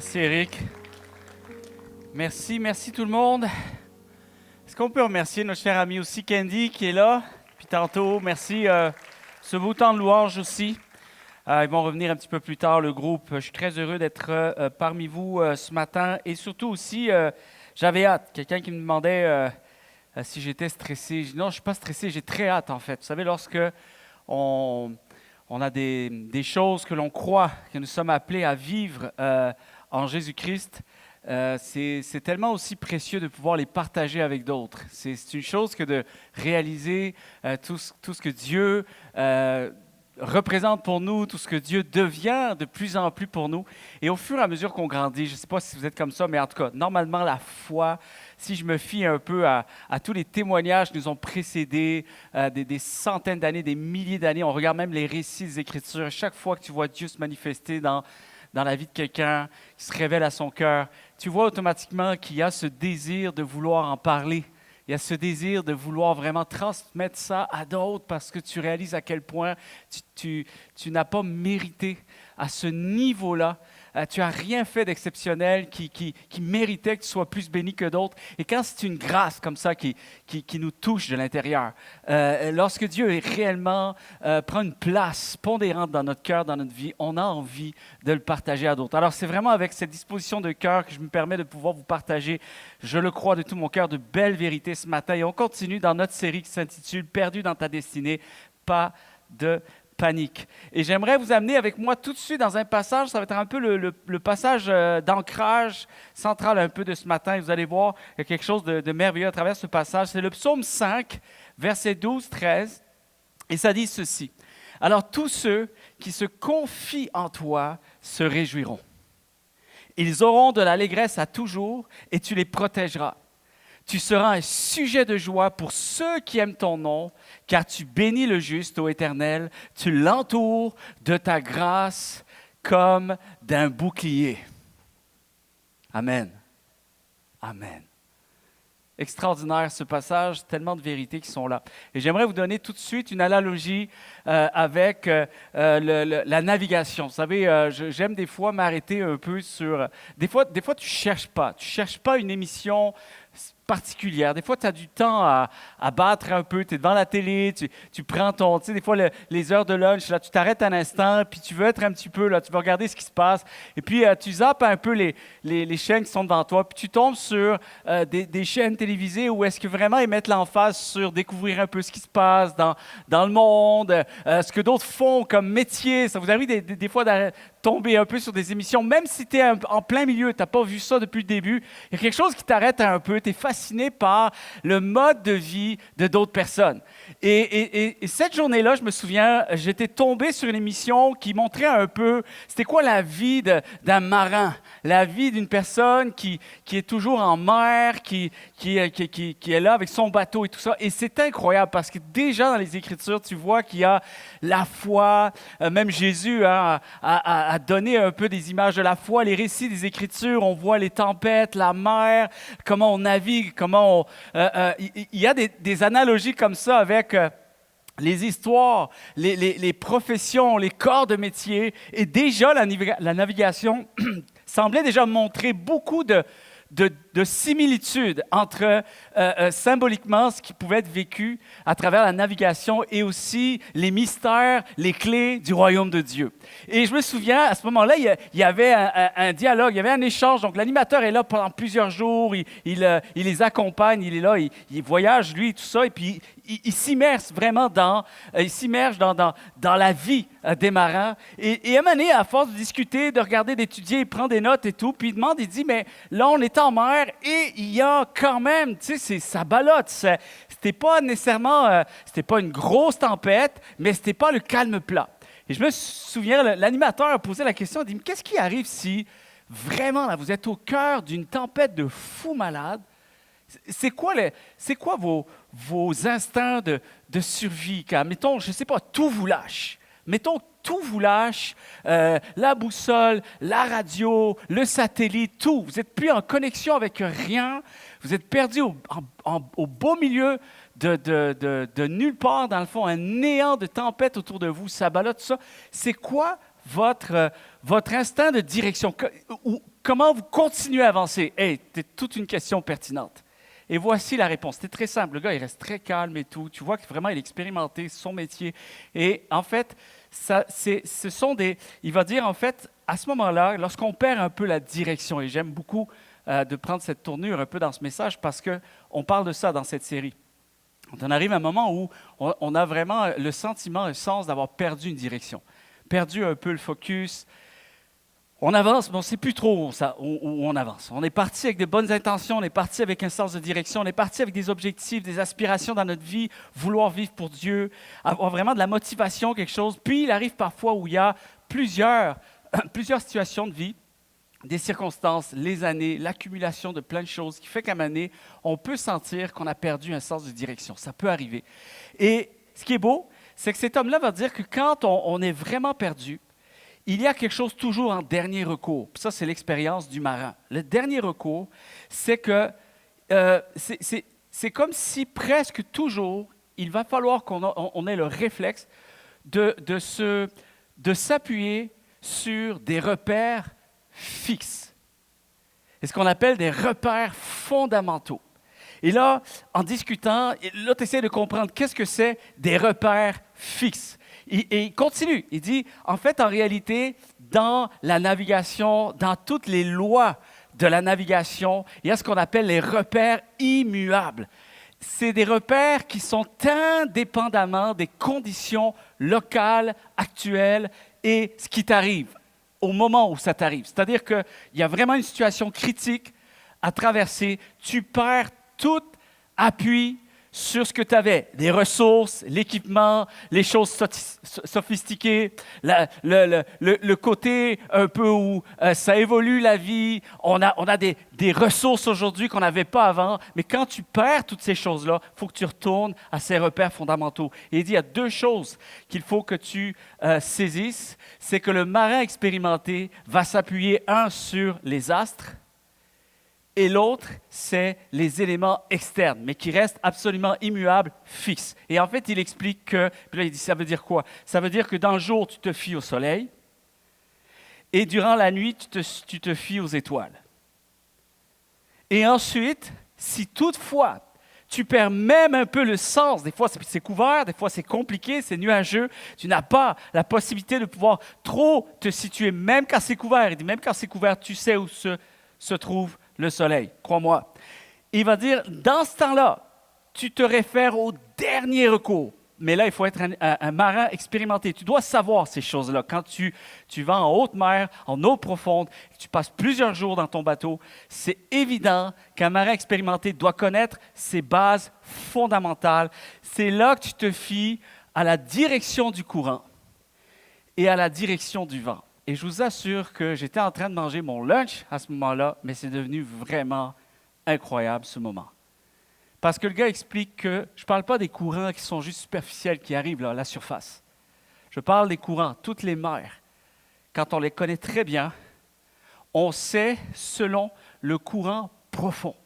Merci Eric. Merci tout le monde. Est-ce qu'on peut remercier notre cher ami aussi Candy qui est là? Puis tantôt, merci ce beau temps de louange aussi. Ils vont revenir un petit peu plus tard, le groupe. Je suis très heureux d'être parmi vous ce matin. Et surtout aussi, j'avais hâte. Quelqu'un qui me demandait si j'étais stressé. Je dis non, je ne suis pas stressé, j'ai très hâte en fait. Vous savez, lorsque on a des choses que l'on croit, que nous sommes appelés à vivre en Jésus-Christ, c'est tellement aussi précieux de pouvoir les partager avec d'autres. C'est une chose que de réaliser tout ce que Dieu représente pour nous, tout ce que Dieu devient de plus en plus pour nous. Et au fur et à mesure qu'on grandit, je ne sais pas si vous êtes comme ça, mais en tout cas, normalement, la foi, si je me fie un peu à tous les témoignages qui nous ont précédés, des centaines d'années, des milliers d'années, on regarde même les récits des Écritures, chaque fois que tu vois Dieu se manifester dans la vie de quelqu'un, qui se révèle à son cœur, tu vois automatiquement qu'il y a ce désir de vouloir en parler. Il y a ce désir de vouloir vraiment transmettre ça à d'autres parce que tu réalises à quel point tu n'as pas mérité à ce niveau-là. Tu n'as rien fait d'exceptionnel qui méritait que tu sois plus béni que d'autres. Et quand c'est une grâce comme ça qui nous touche de l'intérieur, lorsque Dieu est réellement prend une place pondérante dans notre cœur, dans notre vie, on a envie de le partager à d'autres. Alors c'est vraiment avec cette disposition de cœur que je me permets de pouvoir vous partager, je le crois de tout mon cœur, de belles vérités ce matin. Et on continue dans notre série qui s'intitule « Perdu dans ta destinée, pas de panique ». Et j'aimerais vous amener avec moi tout de suite dans un passage, ça va être un peu le passage d'ancrage central un peu de ce matin. Et vous allez voir, il y a quelque chose de merveilleux à travers ce passage. C'est le psaume 5, versets 12-13. Et ça dit ceci. « Alors tous ceux qui se confient en toi se réjouiront. Ils auront de l'allégresse à toujours et tu les protégeras. Tu seras un sujet de joie pour ceux qui aiment ton nom, car tu bénis le juste, ô Éternel. Tu l'entoures de ta grâce comme d'un bouclier. » Amen. Amen. Extraordinaire ce passage, tellement de vérités qui sont là. Et j'aimerais vous donner tout de suite une analogie avec la navigation. Vous savez, j'aime des fois m'arrêter un peu sur... Des fois tu cherches pas une émission particulière. Des fois, tu as du temps à battre un peu. Tu es devant la télé, tu prends ton... Tu sais, des fois, les heures de lunch, là, tu t'arrêtes un instant, puis tu veux être un petit peu, là, tu veux regarder ce qui se passe. Et puis, tu zappes un peu les chaînes qui sont devant toi, puis tu tombes sur des chaînes télévisées où est-ce que vraiment ils mettent l'emphase sur découvrir un peu ce qui se passe dans le monde, ce que d'autres font comme métier. Ça vous arrive des fois de tomber un peu sur des émissions, même si tu es en plein milieu, tu n'as pas vu ça depuis le début, il y a quelque chose qui t'arrête un peu, tu es fasciné par le mode de vie de d'autres personnes. Et cette journée-là, je me souviens, j'étais tombé sur une émission qui montrait un peu, c'était quoi la vie d'un marin, la vie d'une personne qui est toujours en mer, qui est là avec son bateau et tout ça. Et c'est incroyable parce que déjà dans les Écritures, tu vois qu'il y a la foi, même Jésus a donné un peu des images de la foi, les récits des Écritures, on voit les tempêtes, la mer, comment on navigue, comment il y a des analogies comme ça avec les histoires, les professions, les corps de métier. Et déjà, la navigation semblait déjà montrer beaucoup de similitudes entre symboliquement ce qui pouvait être vécu à travers la navigation et aussi les mystères, les clés du royaume de Dieu. Et je me souviens, à ce moment-là, il y avait un dialogue, il y avait un échange. Donc l'animateur est là pendant plusieurs jours, il les accompagne, il est là, il voyage, lui, tout ça, et puis il s'immerge vraiment dans la vie des marins. Et à un moment donné, à force de discuter, de regarder, d'étudier, il prend des notes et tout, puis il dit, mais là, on est en mer et il y a quand même, tu sais, ça ballotte. C'était pas nécessairement, c'était pas une grosse tempête, mais c'était pas le calme plat. Et je me souviens, l'animateur a posé la question, il dit, mais qu'est-ce qui arrive si vraiment, là, vous êtes au cœur d'une tempête de fous malades? C'est quoi vos instincts de survie? Quand, mettons, je ne sais pas, tout vous lâche. Mettons, tout vous lâche, la boussole, la radio, le satellite, tout. Vous n'êtes plus en connexion avec rien. Vous êtes perdu au beau milieu de nulle part, dans le fond, un néant de tempête autour de vous, ça ballotte, tout ça. C'est quoi votre instinct de direction? comment vous continuez à avancer? Hey, c'est toute une question pertinente. Et voici la réponse. C'était très simple. Le gars, il reste très calme et tout. Tu vois que vraiment, il a expérimenté son métier. Et en fait, il va dire, en fait, à ce moment-là, lorsqu'on perd un peu la direction, et j'aime beaucoup de prendre cette tournure un peu dans ce message parce qu'on parle de ça dans cette série. On arrive à un moment où on a vraiment le sentiment, un sens d'avoir perdu une direction, perdu un peu le focus. On avance, mais on ne sait plus trop où on avance. On est parti avec de bonnes intentions, on est parti avec un sens de direction, on est parti avec des objectifs, des aspirations dans notre vie, vouloir vivre pour Dieu, avoir vraiment de la motivation, quelque chose. Puis il arrive parfois où il y a plusieurs situations de vie, des circonstances, les années, l'accumulation de plein de choses qui fait qu'à un moment donné, on peut sentir qu'on a perdu un sens de direction. Ça peut arriver. Et ce qui est beau, c'est que cet homme-là va dire que quand on est vraiment perdu, il y a quelque chose toujours en dernier recours. Puis ça, c'est l'expérience du marin. Le dernier recours, c'est que c'est comme si presque toujours, il va falloir qu'on ait le réflexe de s'appuyer sur des repères fixes. C'est ce qu'on appelle des repères fondamentaux. Et là, en discutant, là, tu essaies de comprendre qu'est-ce que c'est des repères fixes. Et il continue, il dit, en fait, en réalité, dans la navigation, dans toutes les lois de la navigation, il y a ce qu'on appelle les repères immuables. C'est des repères qui sont indépendamment des conditions locales, actuelles et ce qui t'arrive au moment où ça t'arrive. C'est-à-dire qu'il y a vraiment une situation critique à traverser, tu perds tout appui sur ce que tu avais, les ressources, l'équipement, les choses sophistiquées, le côté un peu où ça évolue la vie. On a des ressources aujourd'hui qu'on n'avait pas avant, mais quand tu perds toutes ces choses-là, il faut que tu retournes à ces repères fondamentaux. Et il dit, il y a deux choses qu'il faut que tu saisisses. C'est que le marin expérimenté va s'appuyer, un, sur les astres, et l'autre, c'est les éléments externes, mais qui restent absolument immuables, fixes. Et en fait, il explique que, puis là, il dit, ça veut dire quoi? Ça veut dire que dans le jour, tu te fies au soleil, et durant la nuit, tu te fies aux étoiles. Et ensuite, si toutefois, tu perds même un peu le sens, des fois c'est couvert, des fois c'est compliqué, c'est nuageux, tu n'as pas la possibilité de pouvoir trop te situer, même quand c'est couvert. Il dit, même quand c'est couvert, tu sais où se trouve le soleil, crois-moi. Il va dire, dans ce temps-là, tu te réfères au dernier recours. Mais là, il faut être un marin expérimenté. Tu dois savoir ces choses-là. Quand tu vas en haute mer, en eau profonde, tu passes plusieurs jours dans ton bateau, c'est évident qu'un marin expérimenté doit connaître ses bases fondamentales. C'est là que tu te fies à la direction du courant et à la direction du vent. Et je vous assure que j'étais en train de manger mon lunch à ce moment-là, mais c'est devenu vraiment incroyable ce moment. Parce que le gars explique que je ne parle pas des courants qui sont juste superficiels, qui arrivent là, à la surface. Je parle des courants, toutes les mers. Quand on les connaît très bien, on sait selon le courant profond.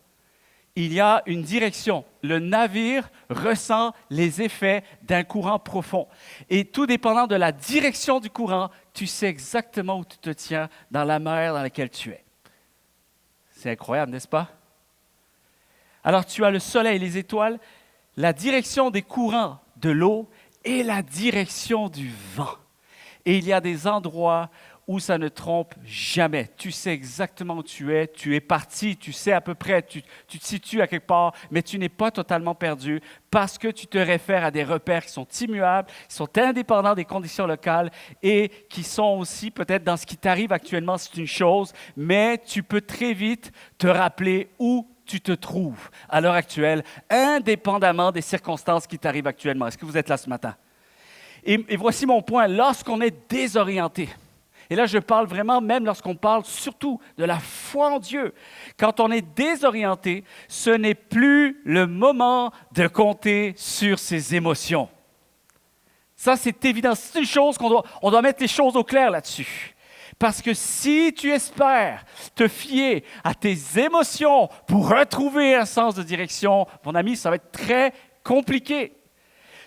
Il y a une direction. Le navire ressent les effets d'un courant profond. Et tout dépendant de la direction du courant, tu sais exactement où tu te tiens dans la mer dans laquelle tu es. C'est incroyable, n'est-ce pas? Alors tu as le soleil, les étoiles, la direction des courants de l'eau et la direction du vent. Et il y a des endroits où ça ne trompe jamais. Tu sais exactement où tu es parti, tu sais à peu près, tu te situes à quelque part, mais tu n'es pas totalement perdu parce que tu te réfères à des repères qui sont immuables, qui sont indépendants des conditions locales et qui sont aussi peut-être dans ce qui t'arrive actuellement, c'est une chose, mais tu peux très vite te rappeler où tu te trouves à l'heure actuelle, indépendamment des circonstances qui t'arrivent actuellement. Est-ce que vous êtes là ce matin? Et voici mon point, lorsqu'on est désorienté, et là je parle vraiment même lorsqu'on parle surtout de la foi en Dieu, quand on est désorienté, ce n'est plus le moment de compter sur ses émotions. Ça c'est évident, c'est une chose on doit mettre les choses au clair là-dessus. Parce que si tu espères te fier à tes émotions pour retrouver un sens de direction, mon ami, ça va être très compliqué.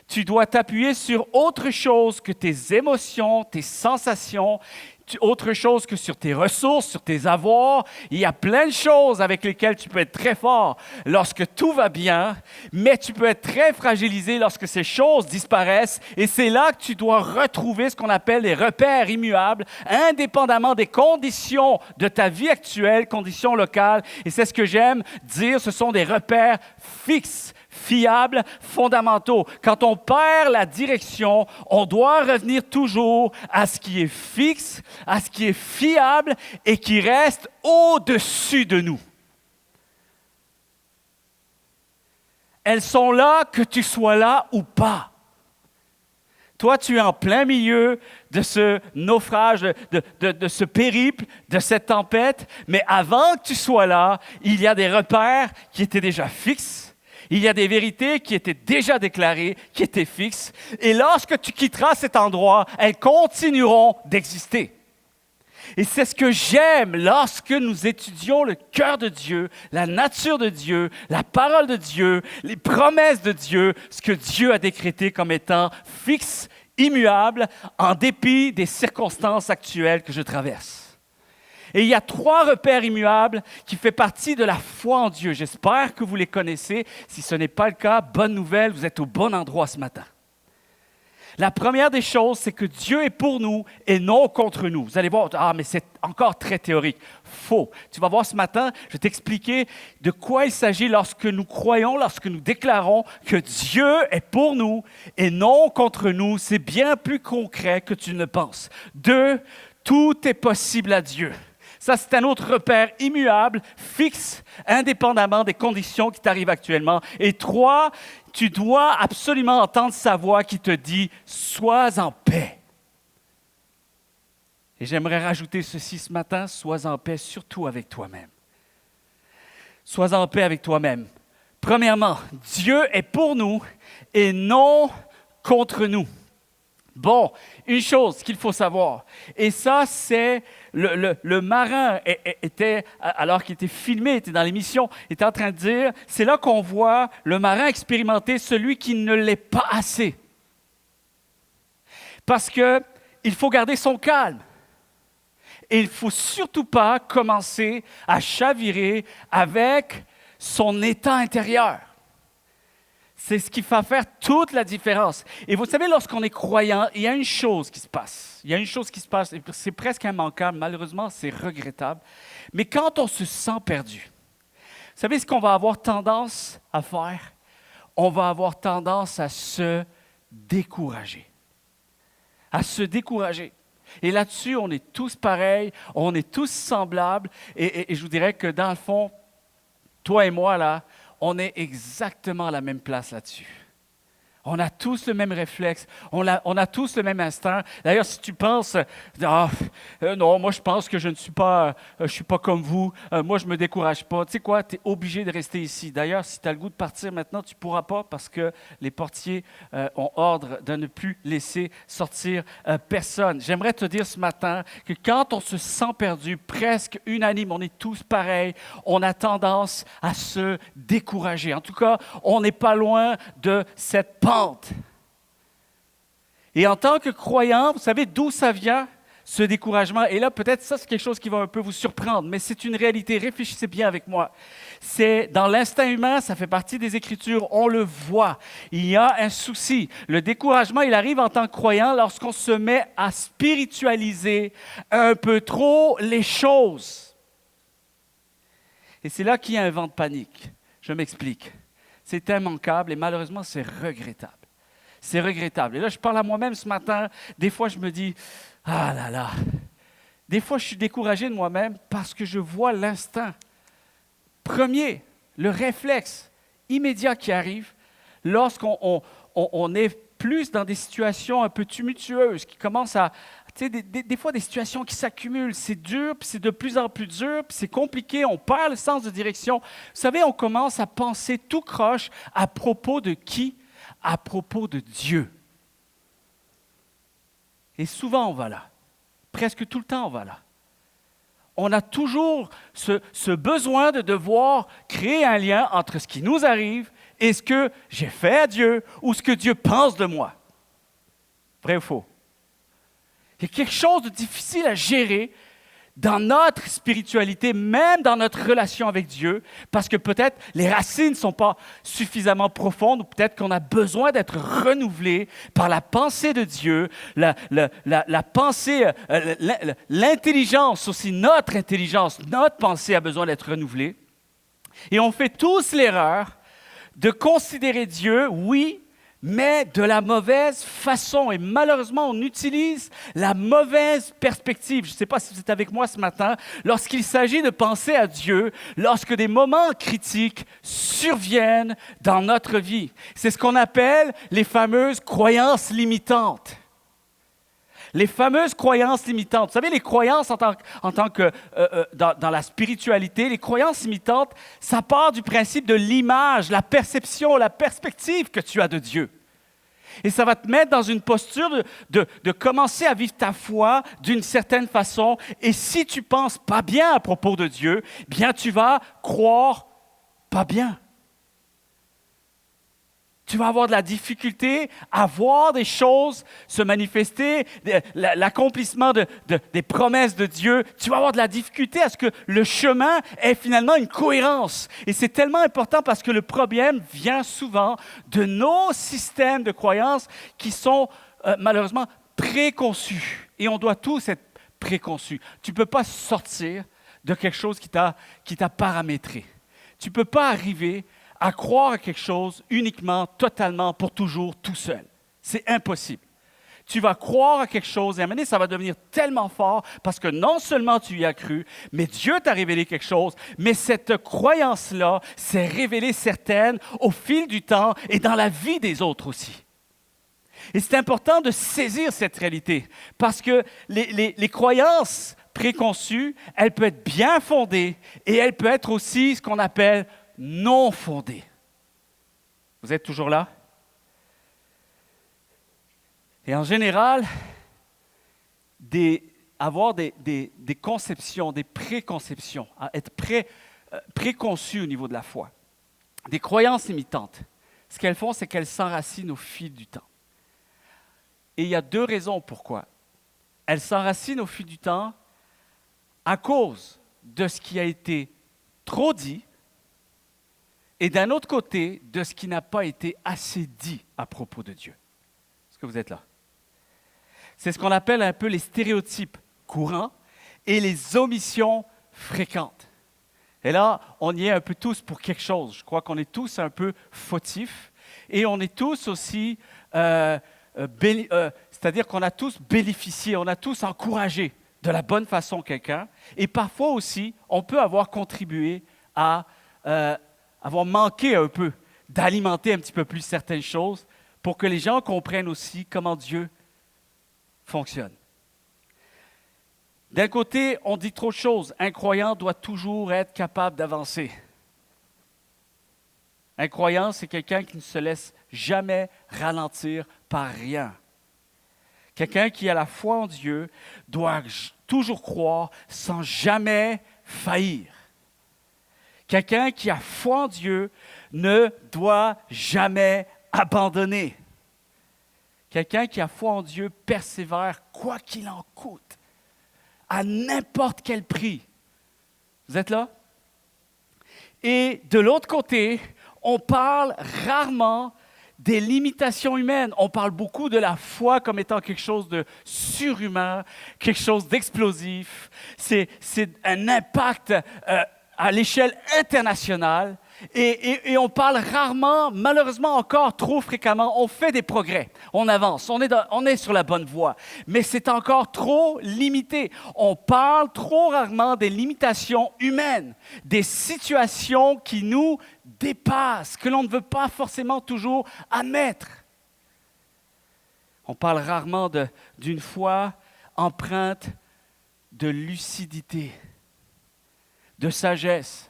Tu dois t'appuyer sur autre chose que tes émotions, tes sensations, autre chose que sur tes ressources, sur tes avoirs. Il y a plein de choses avec lesquelles tu peux être très fort lorsque tout va bien, mais tu peux être très fragilisé lorsque ces choses disparaissent. Et c'est là que tu dois retrouver ce qu'on appelle les repères immuables, indépendamment des conditions de ta vie actuelle, conditions locales. Et c'est ce que j'aime dire, ce sont des repères fixes, fiables, fondamentaux. Quand on perd la direction, on doit revenir toujours à ce qui est fixe, à ce qui est fiable et qui reste au-dessus de nous. Elles sont là, que tu sois là ou pas. Toi, tu es en plein milieu de ce naufrage, de ce périple, de cette tempête, mais avant que tu sois là, il y a des repères qui étaient déjà fixes. Il y a des vérités qui étaient déjà déclarées, qui étaient fixes. Et lorsque tu quitteras cet endroit, elles continueront d'exister. Et c'est ce que j'aime lorsque nous étudions le cœur de Dieu, la nature de Dieu, la parole de Dieu, les promesses de Dieu, ce que Dieu a décrété comme étant fixe, immuable, en dépit des circonstances actuelles que je traverse. Et il y a 3 repères immuables qui font partie de la foi en Dieu. J'espère que vous les connaissez. Si ce n'est pas le cas, bonne nouvelle, vous êtes au bon endroit ce matin. La première des choses, c'est que Dieu est pour nous et non contre nous. Vous allez voir, mais c'est encore très théorique. Faux. Tu vas voir ce matin, je vais t'expliquer de quoi il s'agit lorsque nous croyons, lorsque nous déclarons que Dieu est pour nous et non contre nous. C'est bien plus concret que tu ne le penses. 2, tout est possible à Dieu. Ça, c'est un autre repère immuable, fixe, indépendamment des conditions qui t'arrivent actuellement. Et 3, tu dois absolument entendre sa voix qui te dit « Sois en paix ». Et j'aimerais rajouter ceci ce matin, sois en paix surtout avec toi-même. Sois en paix avec toi-même. Premièrement, Dieu est pour nous et non contre nous. Bon, une chose qu'il faut savoir, et ça, c'est le marin était, alors qu'il était filmé, était dans l'émission, était en train de dire, c'est là qu'on voit le marin expérimenter celui qui ne l'est pas assez. Parce qu'il faut garder son calme. Et il ne faut surtout pas commencer à chavirer avec son état intérieur. C'est ce qui va faire toute la différence. Et vous savez, lorsqu'on est croyant, il y a une chose qui se passe. Il y a une chose qui se passe, et c'est presque immanquable, malheureusement, c'est regrettable. Mais quand on se sent perdu, vous savez ce qu'on va avoir tendance à faire? On va avoir tendance à se décourager. À se décourager. Et là-dessus, on est tous pareils, on est tous semblables. Et je vous dirais que dans le fond, toi et moi, là, on est exactement à la même place là-dessus. On a tous le même réflexe, on a tous le même instinct. D'ailleurs, si tu penses, non, moi je pense que je ne suis pas, je suis pas comme vous, moi je ne me décourage pas. Tu sais quoi, tu es obligé de rester ici. D'ailleurs, si tu as le goût de partir maintenant, tu ne pourras pas parce que les portiers ont ordre de ne plus laisser sortir personne. J'aimerais te dire ce matin que quand on se sent perdu, presque unanime, on est tous pareils, on a tendance à se décourager. En tout cas, on n'est pas loin de cette pente. Et en tant que croyant, vous savez d'où ça vient, ce découragement? Et là, peut-être ça, c'est quelque chose qui va un peu vous surprendre, mais c'est une réalité. Réfléchissez bien avec moi. C'est dans l'instinct humain, ça fait partie des Écritures, on le voit. Il y a un souci. Le découragement, il arrive en tant que croyant lorsqu'on se met à spiritualiser un peu trop les choses. Et c'est là qu'il y a un vent de panique. Je m'explique. C'est immanquable et malheureusement, c'est regrettable. C'est regrettable. Et là, je parle à moi-même ce matin. Des fois, je me dis, ah là là. Des fois, je suis découragé de moi-même parce que je vois l'instinct premier, le réflexe immédiat qui arrive lorsqu'on est plus dans des situations un peu tumultueuses, qui commencent à, tu sais, des fois des situations qui s'accumulent. C'est dur, puis c'est de plus en plus dur, puis c'est compliqué, on perd le sens de direction. Vous savez, on commence à penser tout croche à propos de qui? À propos de Dieu. Et souvent, on va là. Presque tout le temps, on va là. On a toujours ce besoin de devoir créer un lien entre ce qui nous arrive et ce que j'ai fait à Dieu ou ce que Dieu pense de moi. Vrai ou faux? Il y a quelque chose de difficile à gérer dans notre spiritualité, même dans notre relation avec Dieu, parce que peut-être les racines ne sont pas suffisamment profondes, ou peut-être qu'on a besoin d'être renouvelé par la pensée de Dieu, la pensée, l'intelligence aussi, notre intelligence, notre pensée a besoin d'être renouvelée. Et on fait tous l'erreur de considérer Dieu, oui, mais de la mauvaise façon. Et malheureusement, on utilise la mauvaise perspective. Je ne sais pas si vous êtes avec moi ce matin. Lorsqu'il s'agit de penser à Dieu, lorsque des moments critiques surviennent dans notre vie. C'est ce qu'on appelle les fameuses croyances limitantes. Les fameuses croyances limitantes. Vous savez, les croyances en tant que dans la spiritualité, les croyances limitantes, ça part du principe de l'image, la perception, la perspective que tu as de Dieu. Et ça va te mettre dans une posture de commencer à vivre ta foi d'une certaine façon. Et si tu ne penses pas bien à propos de Dieu, bien tu vas croire pas bien. Tu vas avoir de la difficulté à voir des choses se manifester, l'accomplissement des promesses de Dieu. Tu vas avoir de la difficulté à ce que le chemin ait finalement une cohérence. Et c'est tellement important parce que le problème vient souvent de nos systèmes de croyances qui sont malheureusement préconçus. Et on doit tous être préconçus. Tu ne peux pas sortir de quelque chose qui t'a paramétré. Tu ne peux pas arriver à croire à quelque chose uniquement, totalement, pour toujours, tout seul. C'est impossible. Tu vas croire à quelque chose et à un moment donné, ça va devenir tellement fort parce que non seulement tu y as cru, mais Dieu t'a révélé quelque chose, mais cette croyance-là s'est révélée certaine au fil du temps et dans la vie des autres aussi. Et c'est important de saisir cette réalité parce que les croyances préconçues, elles peuvent être bien fondées et elles peuvent être aussi ce qu'on appelle non fondée. Vous êtes toujours là? Et en général, avoir des conceptions, des préconceptions, être préconçu au niveau de la foi, des croyances limitantes, ce qu'elles font, c'est qu'elles s'enracinent au fil du temps. Et il y a deux raisons pourquoi. Elles s'enracinent au fil du temps à cause de ce qui a été trop dit, et d'un autre côté, de ce qui n'a pas été assez dit à propos de Dieu. Est-ce que vous êtes là? C'est ce qu'on appelle un peu les stéréotypes courants et les omissions fréquentes. Et là, on y est un peu tous pour quelque chose. Je crois qu'on est tous un peu fautifs et on est tous aussi, c'est-à-dire qu'on a tous bénéficié, on a tous encouragé de la bonne façon quelqu'un. Et parfois aussi, on peut avoir contribué à avoir manqué un peu d'alimenter un petit peu plus certaines choses pour que les gens comprennent aussi comment Dieu fonctionne. D'un côté, on dit trop de choses. Un croyant doit toujours être capable d'avancer. Un croyant, c'est quelqu'un qui ne se laisse jamais ralentir par rien. Quelqu'un qui a la foi en Dieu doit toujours croire sans jamais faillir. Quelqu'un qui a foi en Dieu ne doit jamais abandonner. Quelqu'un qui a foi en Dieu persévère quoi qu'il en coûte, à n'importe quel prix. Vous êtes là? Et de l'autre côté, on parle rarement des limitations humaines. On parle beaucoup de la foi comme étant quelque chose de surhumain, quelque chose d'explosif. C'est un impact à l'échelle internationale et on parle rarement, malheureusement encore trop fréquemment, on fait des progrès, on avance, on est sur la bonne voie, mais c'est encore trop limité. On parle trop rarement des limitations humaines, des situations qui nous dépassent, que l'on ne veut pas forcément toujours admettre. On parle rarement d'une foi empreinte de lucidité, de sagesse,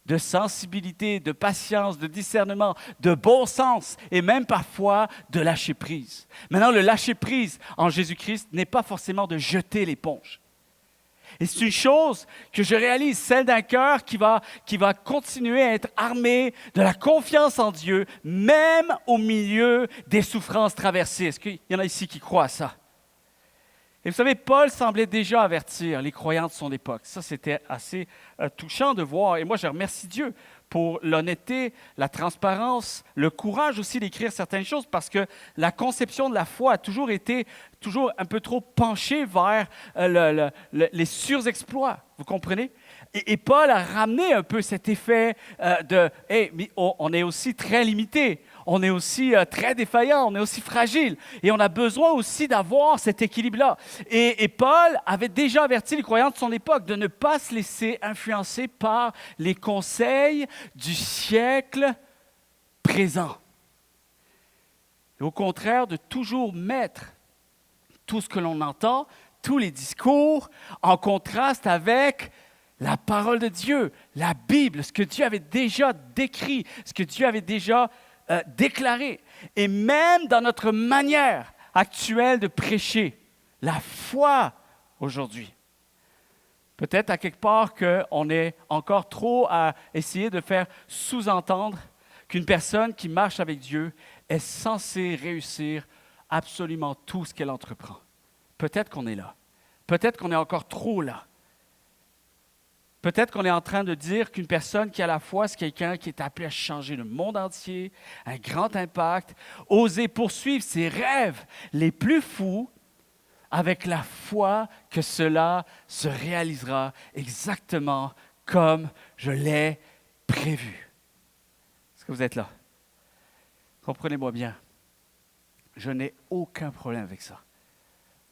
de sensibilité, de patience, de discernement, de bon sens et même parfois de lâcher prise. Maintenant, le lâcher prise en Jésus-Christ n'est pas forcément de jeter l'éponge. Et c'est une chose que je réalise, celle d'un cœur qui va continuer à être armé de la confiance en Dieu, même au milieu des souffrances traversées. Est-ce qu'il y en a ici qui croient à ça? Et vous savez, Paul semblait déjà avertir les croyants de son époque. Ça, c'était assez touchant de voir. Et moi, je remercie Dieu pour l'honnêteté, la transparence, le courage aussi d'écrire certaines choses, parce que la conception de la foi a toujours été un peu trop penchée vers les surexploits. Vous comprenez? Et Paul a ramené un peu cet effet de « Hey, mais on est aussi très limité. On est aussi très défaillant, on est aussi fragile et on a besoin aussi d'avoir cet équilibre-là. » Et Paul avait déjà averti les croyants de son époque de ne pas se laisser influencer par les conseils du siècle présent. Et au contraire, de toujours mettre tout ce que l'on entend, tous les discours, en contraste avec la parole de Dieu, la Bible, ce que Dieu avait déjà décrit, ce que Dieu avait déjà déclaré. Et même dans notre manière actuelle de prêcher, la foi aujourd'hui. Peut-être à quelque part qu'on est encore trop à essayer de faire sous-entendre qu'une personne qui marche avec Dieu est censée réussir absolument tout ce qu'elle entreprend. Peut-être qu'on est là. Peut-être qu'on est encore trop là. Peut-être qu'on est en train de dire qu'une personne qui a la foi, c'est quelqu'un qui est appelé à changer le monde entier, un grand impact, oser poursuivre ses rêves les plus fous avec la foi que cela se réalisera exactement comme je l'ai prévu. Est-ce que vous êtes là? Comprenez-moi bien. Je n'ai aucun problème avec ça.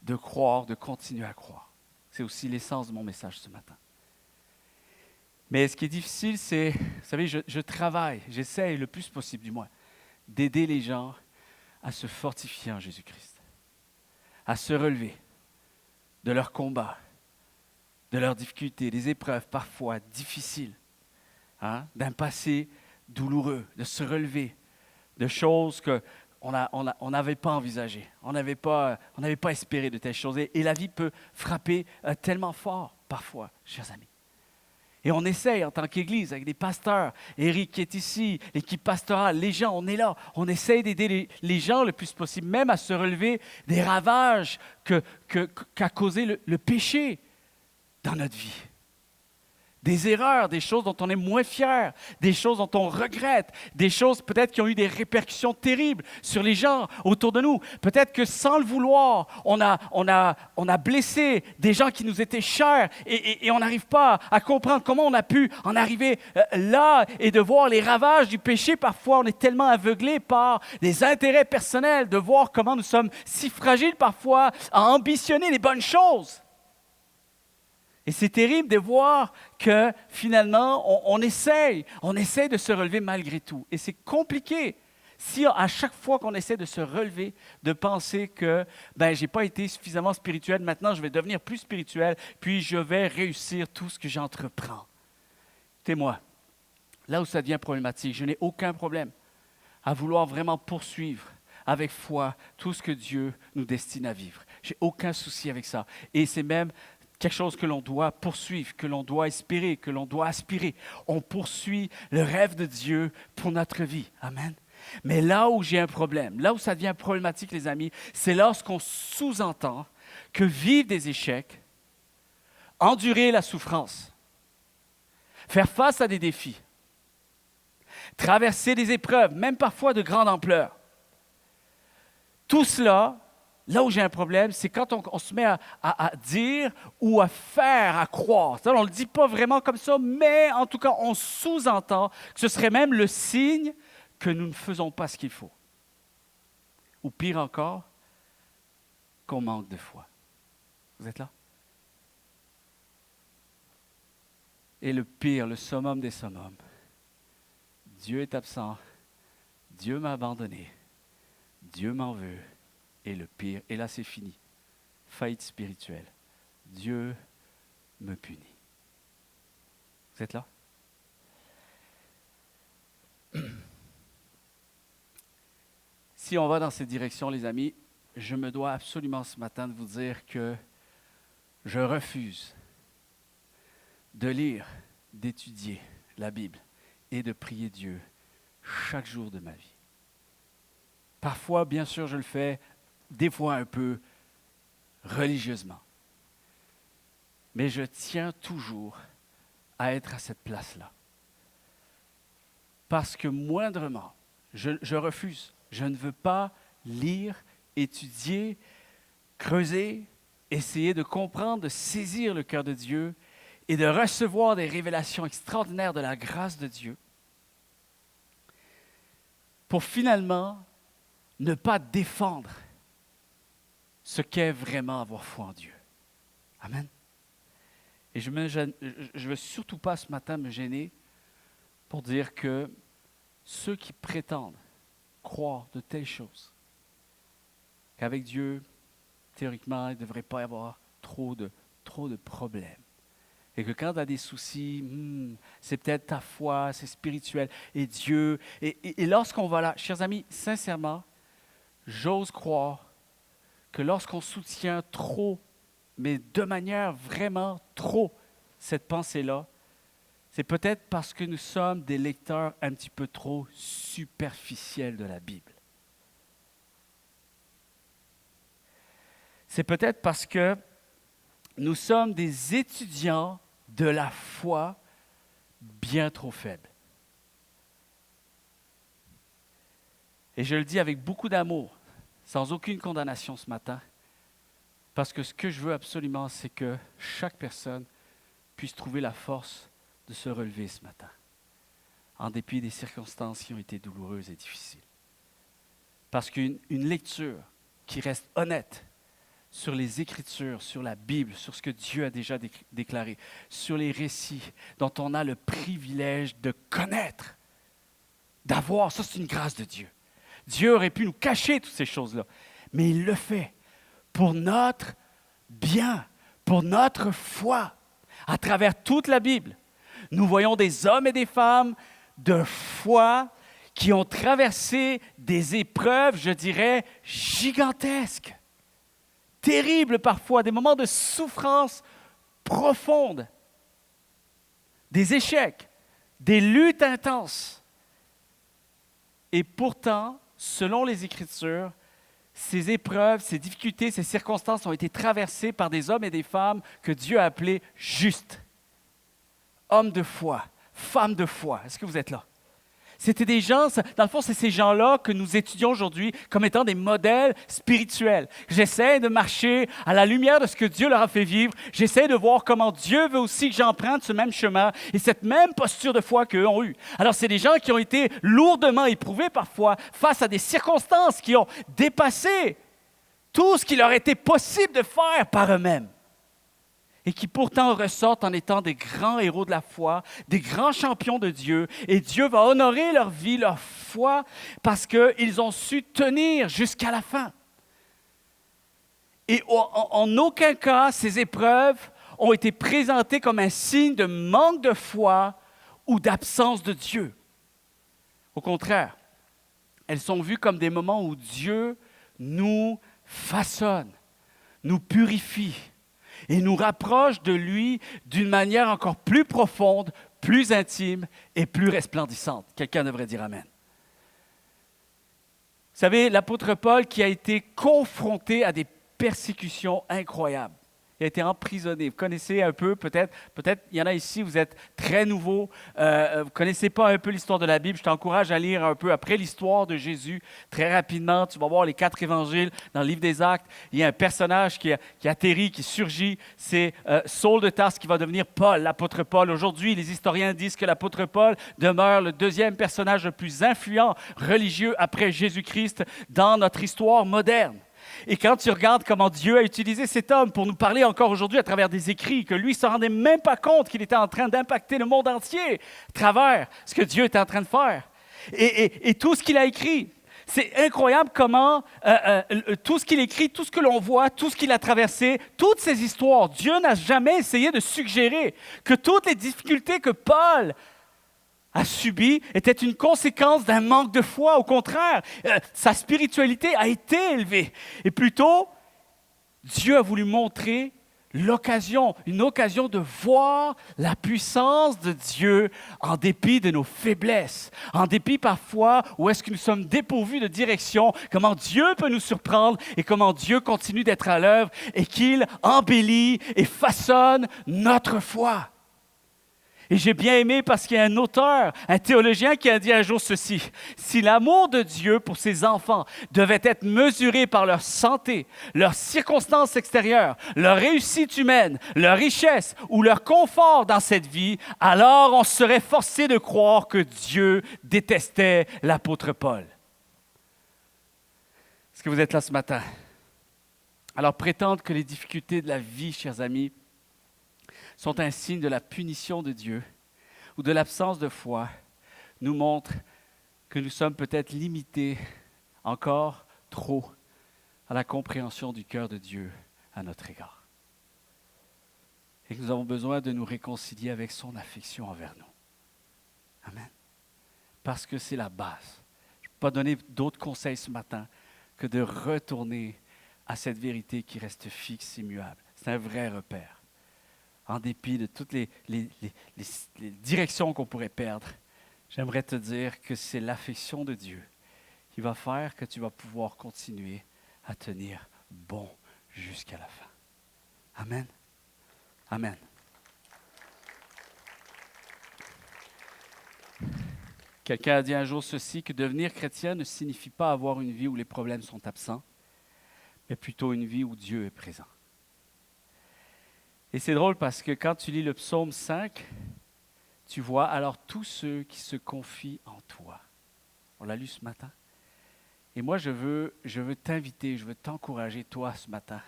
De croire, de continuer à croire. C'est aussi l'essence de mon message ce matin. Mais ce qui est difficile, c'est, vous savez, je travaille, j'essaye le plus possible du moins, d'aider les gens à se fortifier en Jésus-Christ, à se relever de leurs combats, de leurs difficultés, des épreuves parfois difficiles, d'un passé douloureux, de se relever de choses qu'on n'avait pas envisagées, on n'avait pas espéré de telles choses. Et la vie peut frapper tellement fort parfois, chers amis. Et on essaye en tant qu'Église, avec des pasteurs, Éric qui est ici, l'équipe pastorale, les gens, on est là. On essaye d'aider les gens le plus possible, même à se relever des ravages qu'a causé le péché dans notre vie. Des erreurs, des choses dont on est moins fier, des choses dont on regrette, des choses peut-être qui ont eu des répercussions terribles sur les gens autour de nous. Peut-être que sans le vouloir, on a blessé des gens qui nous étaient chers et on n'arrive pas à comprendre comment on a pu en arriver là et de voir les ravages du péché. Parfois, on est tellement aveuglé par les intérêts personnels de voir comment nous sommes si fragiles parfois à ambitionner les bonnes choses. Et c'est terrible de voir que finalement, on essaye de se relever malgré tout. Et c'est compliqué si à chaque fois qu'on essaie de se relever, de penser que je n'ai pas été suffisamment spirituel, maintenant je vais devenir plus spirituel, puis je vais réussir tout ce que j'entreprends. Écoutez-moi, là où ça devient problématique, je n'ai aucun problème à vouloir vraiment poursuivre avec foi tout ce que Dieu nous destine à vivre. Je n'ai aucun souci avec ça. Et c'est même quelque chose que l'on doit poursuivre, que l'on doit espérer, que l'on doit aspirer. On poursuit le rêve de Dieu pour notre vie. Amen. Mais là où j'ai un problème, là où ça devient problématique, les amis, c'est lorsqu'on sous-entend que vivre des échecs, endurer la souffrance, faire face à des défis, traverser des épreuves, même parfois de grande ampleur, tout cela, là où j'ai un problème, c'est quand on se met à dire ou à faire, à croire. On ne le dit pas vraiment comme ça, mais en tout cas, on sous-entend que ce serait même le signe que nous ne faisons pas ce qu'il faut. Ou pire encore, qu'on manque de foi. Vous êtes là? Et le pire, le summum des summums, Dieu est absent, Dieu m'a abandonné, Dieu m'en veut. Et le pire, et là c'est fini, faillite spirituelle. Dieu me punit. Vous êtes là? Si on va dans cette direction, les amis, je me dois absolument ce matin de vous dire que je refuse de lire, d'étudier la Bible et de prier Dieu chaque jour de ma vie. Parfois, bien sûr, je le fais, des fois un peu religieusement. Mais je tiens toujours à être à cette place-là. Parce que moindrement, je refuse. Je ne veux pas lire, étudier, creuser, essayer de comprendre, de saisir le cœur de Dieu et de recevoir des révélations extraordinaires de la grâce de Dieu pour finalement ne pas défendre ce qu'est vraiment avoir foi en Dieu. Amen. Et je ne veux surtout pas ce matin me gêner pour dire que ceux qui prétendent croire de telles choses, qu'avec Dieu, théoriquement, il ne devrait pas y avoir trop de problèmes. Et que quand tu as des soucis, c'est peut-être ta foi, c'est spirituel, et Dieu. Et lorsqu'on va là, chers amis, sincèrement, j'ose croire que lorsqu'on soutient trop, mais de manière vraiment trop, cette pensée-là, c'est peut-être parce que nous sommes des lecteurs un petit peu trop superficiels de la Bible. C'est peut-être parce que nous sommes des étudiants de la foi bien trop faibles. Et je le dis avec beaucoup d'amour, sans aucune condamnation ce matin, parce que ce que je veux absolument, c'est que chaque personne puisse trouver la force de se relever ce matin, en dépit des circonstances qui ont été douloureuses et difficiles. Parce qu'une lecture qui reste honnête sur les Écritures, sur la Bible, sur ce que Dieu a déjà déclaré, sur les récits dont on a le privilège de connaître, d'avoir, ça c'est une grâce de Dieu. Dieu aurait pu nous cacher toutes ces choses-là, mais il le fait pour notre bien, pour notre foi. À travers toute la Bible, nous voyons des hommes et des femmes de foi qui ont traversé des épreuves, je dirais, gigantesques, terribles parfois, des moments de souffrance profonde, des échecs, des luttes intenses. Et pourtant, selon les Écritures, ces épreuves, ces difficultés, ces circonstances ont été traversées par des hommes et des femmes que Dieu a appelés justes. Hommes de foi, femmes de foi. Est-ce que vous êtes là? C'était des gens, dans le fond, c'est ces gens-là que nous étudions aujourd'hui comme étant des modèles spirituels. J'essaie de marcher à la lumière de ce que Dieu leur a fait vivre. J'essaie de voir comment Dieu veut aussi que j'emprunte ce même chemin et cette même posture de foi qu'eux ont eue. Alors, c'est des gens qui ont été lourdement éprouvés parfois face à des circonstances qui ont dépassé tout ce qu'il leur était possible de faire par eux-mêmes. Et qui pourtant ressortent en étant des grands héros de la foi, des grands champions de Dieu. Et Dieu va honorer leur vie, leur foi, parce qu'ils ont su tenir jusqu'à la fin. Et en aucun cas, ces épreuves ont été présentées comme un signe de manque de foi ou d'absence de Dieu. Au contraire, elles sont vues comme des moments où Dieu nous façonne, nous purifie, et nous rapproche de lui d'une manière encore plus profonde, plus intime et plus resplendissante. Quelqu'un devrait dire Amen. Vous savez, l'apôtre Paul qui a été confronté à des persécutions incroyables. Il a été emprisonné. Vous connaissez un peu, peut-être il y en a ici, vous êtes très nouveaux, vous ne connaissez pas un peu l'histoire de la Bible. Je t'encourage à lire un peu après l'histoire de Jésus. Très rapidement, tu vas voir les 4 évangiles dans le livre des Actes. Il y a un personnage qui atterrit, qui surgit. C'est Saul de Tarse qui va devenir Paul, l'apôtre Paul. Aujourd'hui, les historiens disent que l'apôtre Paul demeure le deuxième personnage le plus influent religieux après Jésus-Christ dans notre histoire moderne. Et quand tu regardes comment Dieu a utilisé cet homme pour nous parler encore aujourd'hui à travers des écrits, que lui ne se rendait même pas compte qu'il était en train d'impacter le monde entier à travers ce que Dieu était en train de faire. Et tout ce qu'il a écrit, c'est incroyable comment tout ce qu'il écrit, tout ce que l'on voit, tout ce qu'il a traversé, toutes ces histoires, Dieu n'a jamais essayé de suggérer que toutes les difficultés que Paul a subi était une conséquence d'un manque de foi. Au contraire, sa spiritualité a été élevée. Et plutôt, Dieu a voulu montrer une occasion de voir la puissance de Dieu en dépit de nos faiblesses, en dépit parfois où est-ce que nous sommes dépourvus de direction, comment Dieu peut nous surprendre et comment Dieu continue d'être à l'œuvre et qu'il embellit et façonne notre foi. Et j'ai bien aimé parce qu'il y a un auteur, un théologien qui a dit un jour ceci: si l'amour de Dieu pour ses enfants devait être mesuré par leur santé, leurs circonstances extérieures, leur réussite humaine, leur richesse ou leur confort dans cette vie, alors on serait forcé de croire que Dieu détestait l'apôtre Paul. Est-ce que vous êtes là ce matin? Alors prétendre que les difficultés de la vie, chers amis, sont un signe de la punition de Dieu ou de l'absence de foi, nous montre que nous sommes peut-être limités encore trop à la compréhension du cœur de Dieu à notre égard. Et que nous avons besoin de nous réconcilier avec son affection envers nous. Amen. Parce que c'est la base. Je ne peux pas donner d'autres conseils ce matin que de retourner à cette vérité qui reste fixe et immuable. C'est un vrai repère. En dépit de toutes les directions qu'on pourrait perdre, j'aimerais te dire que c'est l'affection de Dieu qui va faire que tu vas pouvoir continuer à tenir bon jusqu'à la fin. Amen. Amen. Quelqu'un a dit un jour ceci, que devenir chrétien ne signifie pas avoir une vie où les problèmes sont absents, mais plutôt une vie où Dieu est présent. Et c'est drôle parce que quand tu lis le psaume 5, tu vois alors tous ceux qui se confient en toi. On l'a lu ce matin. Et moi, je veux t'inviter, je veux t'encourager, toi, ce matin,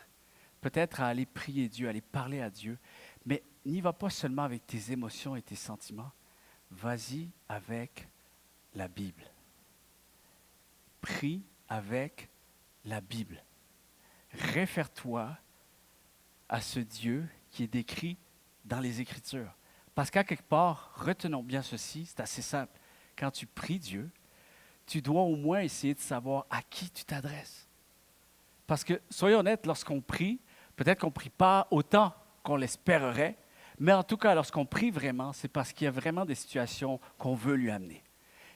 peut-être à aller prier Dieu, à aller parler à Dieu, mais n'y va pas seulement avec tes émotions et tes sentiments. Vas-y avec la Bible. Prie avec la Bible. Réfère-toi à ce Dieu qui est décrit dans les Écritures. Parce qu'à quelque part, retenons bien ceci, c'est assez simple. Quand tu pries Dieu, tu dois au moins essayer de savoir à qui tu t'adresses. Parce que, soyons honnêtes, lorsqu'on prie, peut-être qu'on ne prie pas autant qu'on l'espérerait, mais en tout cas, lorsqu'on prie vraiment, c'est parce qu'il y a vraiment des situations qu'on veut lui amener.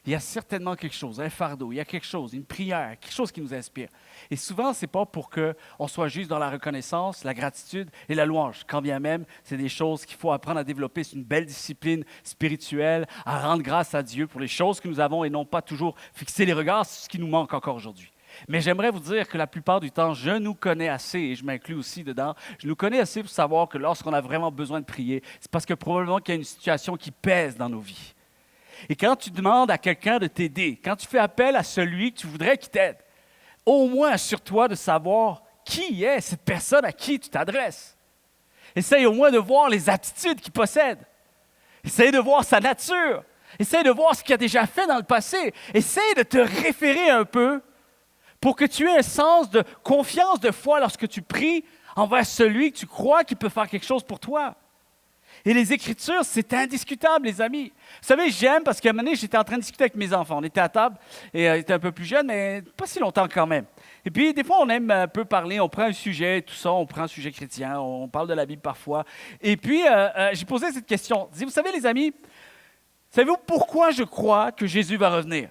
Il y a certainement quelque chose, un fardeau, il y a quelque chose, une prière, quelque chose qui nous inspire. Et souvent, ce n'est pas pour qu'on soit juste dans la reconnaissance, la gratitude et la louange. Quand bien même, c'est des choses qu'il faut apprendre à développer. C'est une belle discipline spirituelle, à rendre grâce à Dieu pour les choses que nous avons et non pas toujours fixer les regards sur ce qui nous manque encore aujourd'hui. Mais j'aimerais vous dire que la plupart du temps, je nous connais assez, et je m'inclus aussi dedans, je nous connais assez pour savoir que lorsqu'on a vraiment besoin de prier, c'est parce que probablement qu'il y a une situation qui pèse dans nos vies. Et quand tu demandes à quelqu'un de t'aider, quand tu fais appel à celui que tu voudrais qu'il t'aide, au moins assure-toi de savoir qui est cette personne à qui tu t'adresses. Essaye au moins de voir les attitudes qu'il possède. Essaye de voir sa nature. Essaye de voir ce qu'il a déjà fait dans le passé. Essaye de te référer un peu pour que tu aies un sens de confiance, de foi lorsque tu pries envers celui que tu crois qui peut faire quelque chose pour toi. Et les Écritures, c'est indiscutable, les amis. Vous savez, j'aime parce qu'à un moment donné, j'étais en train de discuter avec mes enfants. On était à table et ils étaient un peu plus jeunes, mais pas si longtemps quand même. Et puis, des fois, on aime un peu parler, on prend un sujet, tout ça, on prend un sujet chrétien, on parle de la Bible parfois. Et puis, j'ai posé cette question. Vous savez, les amis, savez-vous pourquoi je crois que Jésus va revenir?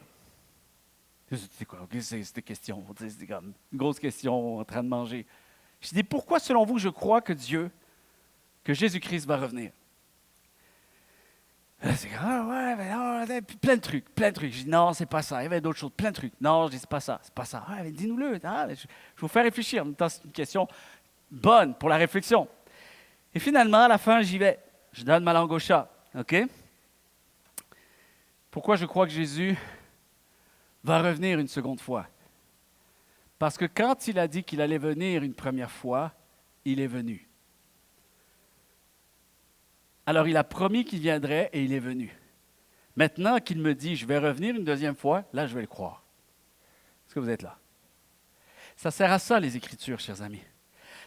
C'est quoi? C'est cette question. C'est comme une grosse question en train de manger. Je dis, pourquoi, selon vous, je crois que Jésus-Christ va revenir? C'est comme, ah ouais, mais non, plein de trucs. Je dis, non, c'est pas ça. Il y avait d'autres choses, plein de trucs. Non, je dis, c'est pas ça. Ah, mais dis-nous-le. Je vais vous faire réfléchir. En même temps, c'est une question bonne pour la réflexion. Et finalement, à la fin, j'y vais. Je donne ma langue au chat. OK? Pourquoi je crois que Jésus va revenir une seconde fois? Parce que quand il a dit qu'il allait venir une première fois, il est venu. Alors, il a promis qu'il viendrait et il est venu. Maintenant qu'il me dit, je vais revenir une deuxième fois, là, je vais le croire. Est-ce que vous êtes là? Ça sert à ça, les Écritures, chers amis.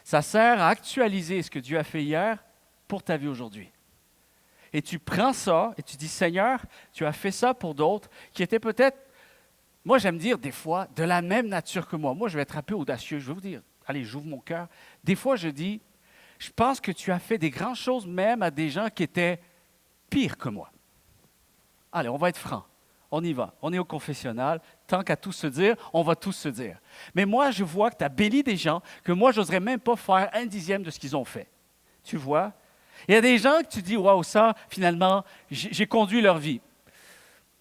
Ça sert à actualiser ce que Dieu a fait hier pour ta vie aujourd'hui. Et tu prends ça et tu dis, Seigneur, tu as fait ça pour d'autres qui étaient peut-être, moi j'aime dire des fois, de la même nature que moi. Moi, je vais être un peu audacieux, je vais vous dire, allez, j'ouvre mon cœur. Des fois, je dis, je pense que tu as fait des grandes choses même à des gens qui étaient pires que moi. Allez, on va être franc. On y va. On est au confessionnal. Tant qu'à tous se dire, on va tous se dire. Mais moi, je vois que tu as béni des gens que moi, je n'oserais même pas faire 1/10 de ce qu'ils ont fait. Tu vois? Il y a des gens que tu dis, waouh, ça, finalement, j'ai conduit leur vie.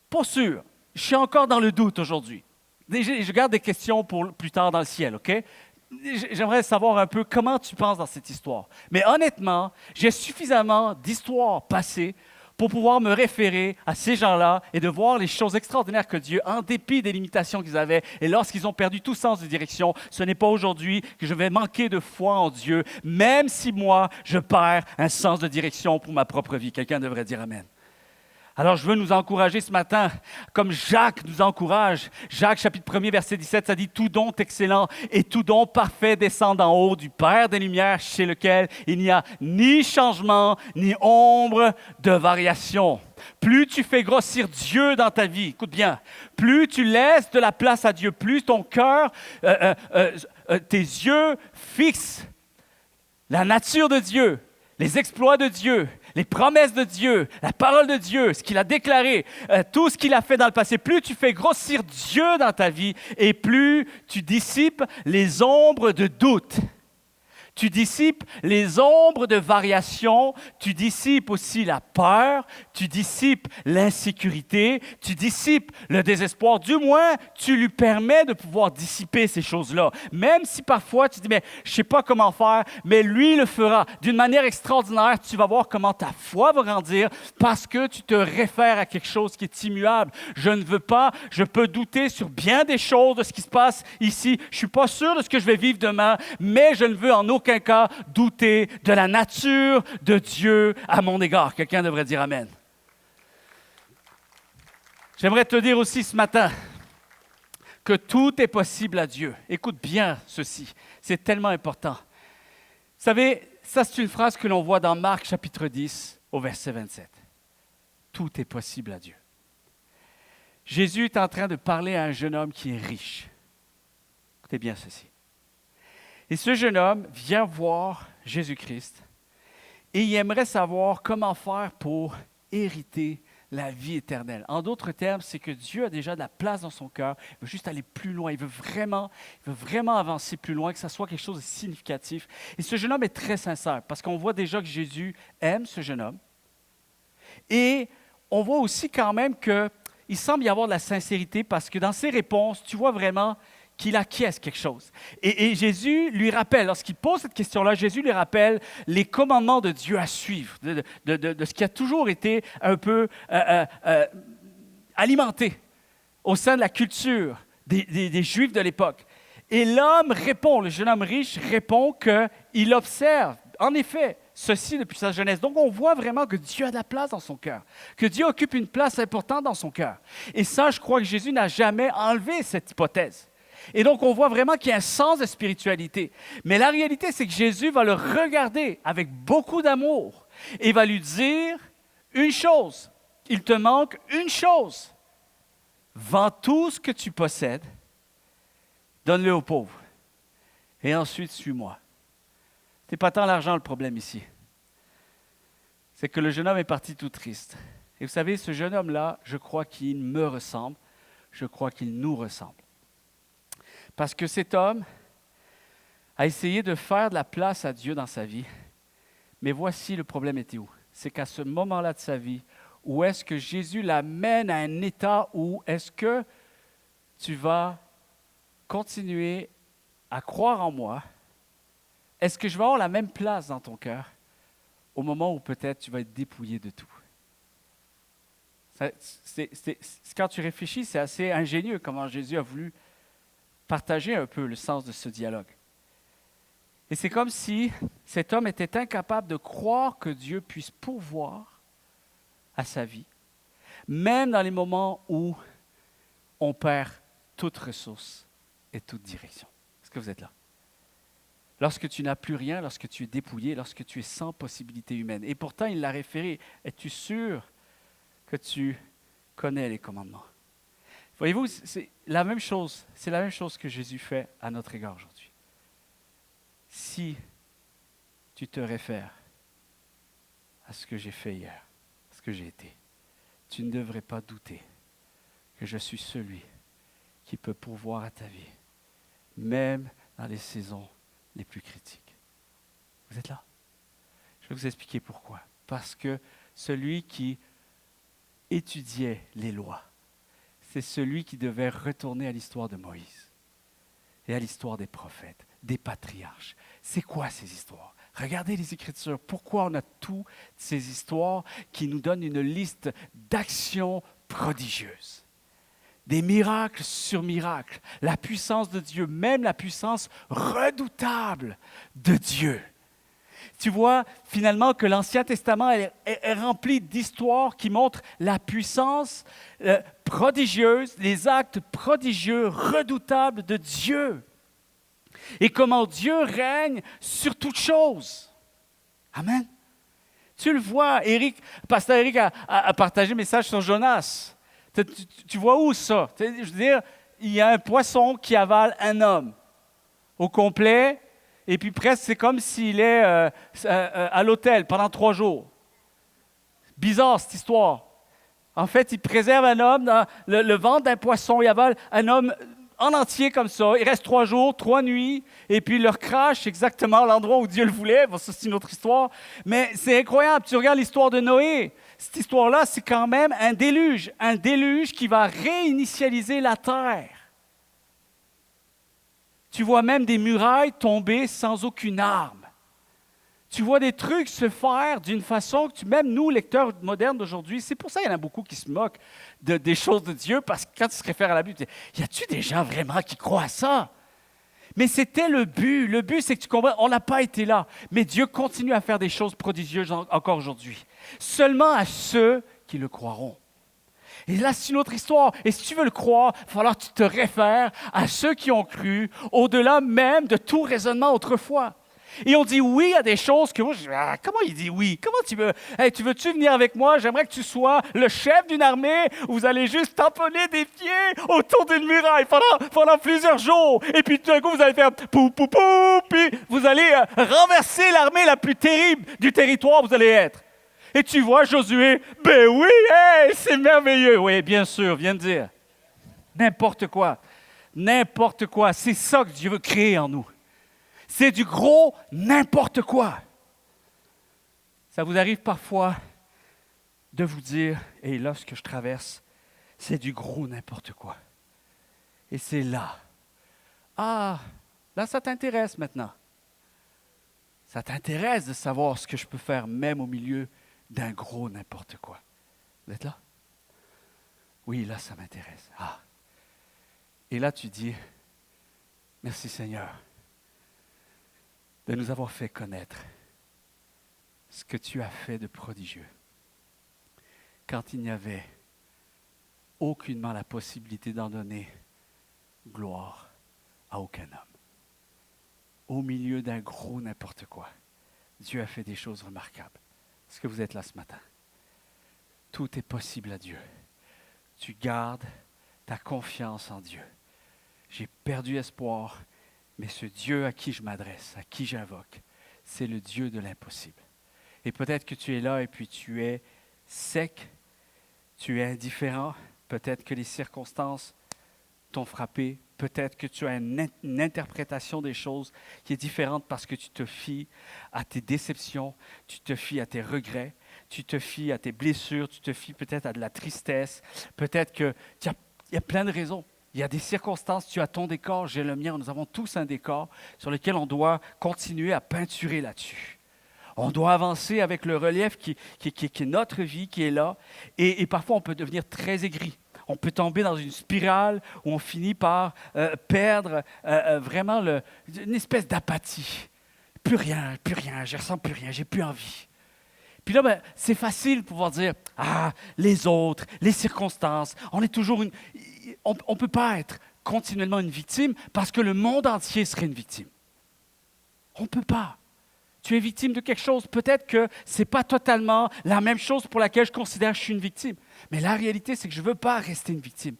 Pas sûr. Je suis encore dans le doute aujourd'hui. Je garde des questions pour plus tard dans le ciel, OK? J'aimerais savoir un peu comment tu penses dans cette histoire. Mais honnêtement, j'ai suffisamment d'histoires passées pour pouvoir me référer à ces gens-là et de voir les choses extraordinaires que Dieu, en dépit des limitations qu'ils avaient, et lorsqu'ils ont perdu tout sens de direction, ce n'est pas aujourd'hui que je vais manquer de foi en Dieu, même si moi, je perds un sens de direction pour ma propre vie. Quelqu'un devrait dire Amen. Alors, je veux nous encourager ce matin, comme Jacques nous encourage. Jacques, chapitre 1er, verset 17, ça dit « Tout don excellent et tout don parfait descend d'en haut du Père des Lumières, chez lequel il n'y a ni changement, ni ombre de variation. » Plus tu fais grossir Dieu dans ta vie, écoute bien, plus tu laisses de la place à Dieu, plus ton cœur, tes yeux fixent la nature de Dieu, les exploits de Dieu, les promesses de Dieu, la parole de Dieu, ce qu'il a déclaré, tout ce qu'il a fait dans le passé, plus tu fais grossir Dieu dans ta vie et plus tu dissipes les ombres de doute. Tu dissipes les ombres de variation, tu dissipes aussi la peur, tu dissipes l'insécurité, tu dissipes le désespoir. Du moins, tu lui permets de pouvoir dissiper ces choses-là. Même si parfois tu dis, mais je ne sais pas comment faire, mais lui le fera. D'une manière extraordinaire, tu vas voir comment ta foi va grandir parce que tu te réfères à quelque chose qui est immuable. Je peux douter sur bien des choses de ce qui se passe ici. Je ne suis pas sûr de ce que je vais vivre demain, mais je ne veux en aucun cas douter de la nature de Dieu à mon égard. Quelqu'un devrait dire Amen. J'aimerais te dire aussi ce matin que tout est possible à Dieu. Écoute bien ceci, c'est tellement important. Vous savez, ça c'est une phrase que l'on voit dans Marc chapitre 10 au verset 27. Tout est possible à Dieu. Jésus est en train de parler à un jeune homme qui est riche. Écoutez bien ceci. Et ce jeune homme vient voir Jésus-Christ et il aimerait savoir comment faire pour hériter la vie éternelle. En d'autres termes, c'est que Dieu a déjà de la place dans son cœur. Il veut juste aller plus loin. Il veut vraiment avancer plus loin, que ça soit quelque chose de significatif. Et ce jeune homme est très sincère parce qu'on voit déjà que Jésus aime ce jeune homme. Et on voit aussi quand même qu'il semble y avoir de la sincérité parce que dans ses réponses, tu vois vraiment qu'il acquiesce quelque chose. Et Jésus lui rappelle, lorsqu'il pose cette question-là, Jésus lui rappelle les commandements de Dieu à suivre, de ce qui a toujours été un peu alimenté au sein de la culture des Juifs de l'époque. Et l'homme répond, le jeune homme riche répond qu'il observe, en effet, ceci depuis sa jeunesse. Donc, on voit vraiment que Dieu a de la place dans son cœur, que Dieu occupe une place importante dans son cœur. Et ça, je crois que Jésus n'a jamais enlevé cette hypothèse. Et donc, on voit vraiment qu'il y a un sens de spiritualité. Mais la réalité, c'est que Jésus va le regarder avec beaucoup d'amour et va lui dire une chose. Il te manque une chose. Vends tout ce que tu possèdes, donne-le aux pauvres. Et ensuite, suis-moi. Ce n'est pas tant l'argent le problème ici. C'est que le jeune homme est parti tout triste. Et vous savez, ce jeune homme-là, je crois qu'il me ressemble. Je crois qu'il nous ressemble. Parce que cet homme a essayé de faire de la place à Dieu dans sa vie. Mais voici le problème était où? C'est qu'à ce moment-là de sa vie, où est-ce que Jésus l'amène à un état où est-ce que tu vas continuer à croire en moi? Est-ce que je vais avoir la même place dans ton cœur au moment où peut-être tu vas être dépouillé de tout? Quand tu réfléchis, c'est assez ingénieux comment Jésus a voulu partager un peu le sens de ce dialogue. Et c'est comme si cet homme était incapable de croire que Dieu puisse pourvoir à sa vie, même dans les moments où on perd toute ressource et toute direction. Est-ce que vous êtes là? Lorsque tu n'as plus rien, lorsque tu es dépouillé, lorsque tu es sans possibilité humaine. Et pourtant, il l'a référé. Es-tu sûr que tu connais les commandements? Voyez-vous, c'est la même chose que Jésus fait à notre égard aujourd'hui. Si tu te réfères à ce que j'ai fait hier, à ce que j'ai été. Tu ne devrais pas douter que je suis celui qui peut pourvoir à ta vie, même dans les saisons les plus critiques. Vous êtes là? Je vais vous expliquer pourquoi. Parce que celui qui étudiait les lois, c'est celui qui devait retourner à l'histoire de Moïse et à l'histoire des prophètes, des patriarches. C'est quoi ces histoires? Regardez les Écritures. Pourquoi on a toutes ces histoires qui nous donnent une liste d'actions prodigieuses? Des miracles sur miracles. La puissance de Dieu, même la puissance redoutable de Dieu. Tu vois finalement que l'Ancien Testament est rempli d'histoires qui montrent la puissance prodigieuse, les actes prodigieux, redoutables de Dieu. Et comment Dieu règne sur toutes choses. Amen. Tu le vois, Pasteur Éric a partagé un message sur Jonas. Tu vois où ça? Je veux dire, il y a un poisson qui avale un homme au complet, et puis presque c'est comme s'il est à l'hôtel pendant 3 jours. Bizarre cette histoire. En fait, il préserve un homme dans le ventre d'un poisson, il avale un homme en entier comme ça. Il reste 3 jours, 3 nuits, et puis il leur crache exactement à l'endroit où Dieu le voulait. Bon, ça, c'est une autre histoire. Mais c'est incroyable. Tu regardes l'histoire de Noé. Cette histoire-là, c'est quand même un déluge qui va réinitialiser la terre. Tu vois même des murailles tomber sans aucune arme. Tu vois des trucs se faire d'une façon que même nous, lecteurs modernes d'aujourd'hui, c'est pour ça qu'il y en a beaucoup qui se moquent des choses de Dieu, parce que quand ils se réfèrent à la Bible, y a-tu des gens vraiment qui croient à ça? Mais c'était le but. Le but, c'est que tu comprends, on n'a pas été là. Mais Dieu continue à faire des choses prodigieuses encore aujourd'hui. Seulement à ceux qui le croiront. Et là, c'est une autre histoire. Et si tu veux le croire, il va falloir que tu te réfères à ceux qui ont cru, au-delà même de tout raisonnement autrefois. Et on dit oui à des choses que moi, comment il dit oui? Comment tu veux? Hey, veux-tu venir avec moi? J'aimerais que tu sois le chef d'une armée où vous allez juste tamponner des pieds autour d'une muraille pendant plusieurs jours. Et puis tout d'un coup, vous allez faire pou, pou, pou, puis vous allez renverser l'armée la plus terrible du territoire où vous allez être. Et tu vois Josué, ben oui, hey, c'est merveilleux. Oui, bien sûr, viens de dire. N'importe quoi. N'importe quoi. C'est ça que Dieu veut créer en nous. C'est du gros n'importe quoi. Ça vous arrive parfois de vous dire, et là, ce que je traverse, c'est du gros n'importe quoi. Et c'est là. Ah, là, ça t'intéresse maintenant. Ça t'intéresse de savoir ce que je peux faire même au milieu d'un gros n'importe quoi. Vous êtes là? Oui, là, ça m'intéresse. Ah. Et là, tu dis, merci Seigneur de nous avoir fait connaître ce que tu as fait de prodigieux. Quand il n'y avait aucunement la possibilité d'en donner gloire à aucun homme. Au milieu d'un gros n'importe quoi, Dieu a fait des choses remarquables. Est-ce que vous êtes là ce matin? Tout est possible à Dieu. Tu gardes ta confiance en Dieu. J'ai perdu espoir, mais ce Dieu à qui je m'adresse, à qui j'invoque, c'est le Dieu de l'impossible. Et peut-être que tu es là et puis tu es sec, tu es indifférent, peut-être que les circonstances t'ont frappé, peut-être que tu as une interprétation des choses qui est différente parce que tu te fies à tes déceptions, tu te fies à tes regrets, tu te fies à tes blessures, tu te fies peut-être à de la tristesse, peut-être qu'il y a plein de raisons. Il y a des circonstances, tu as ton décor, j'ai le mien, nous avons tous un décor sur lequel on doit continuer à peinturer là-dessus. On doit avancer avec le relief qui est notre vie, qui est là. Et parfois, on peut devenir très aigri. On peut tomber dans une spirale où on finit par perdre vraiment une espèce d'apathie. Plus rien, je ne ressens plus rien, j'ai plus envie. Puis là, c'est facile de pouvoir dire « Ah, les autres, les circonstances, on est toujours une... » On ne peut pas être continuellement une victime parce que le monde entier serait une victime. On ne peut pas. Tu es victime de quelque chose. Peut-être que ce n'est pas totalement la même chose pour laquelle je considère que je suis une victime. Mais la réalité, c'est que je ne veux pas rester une victime.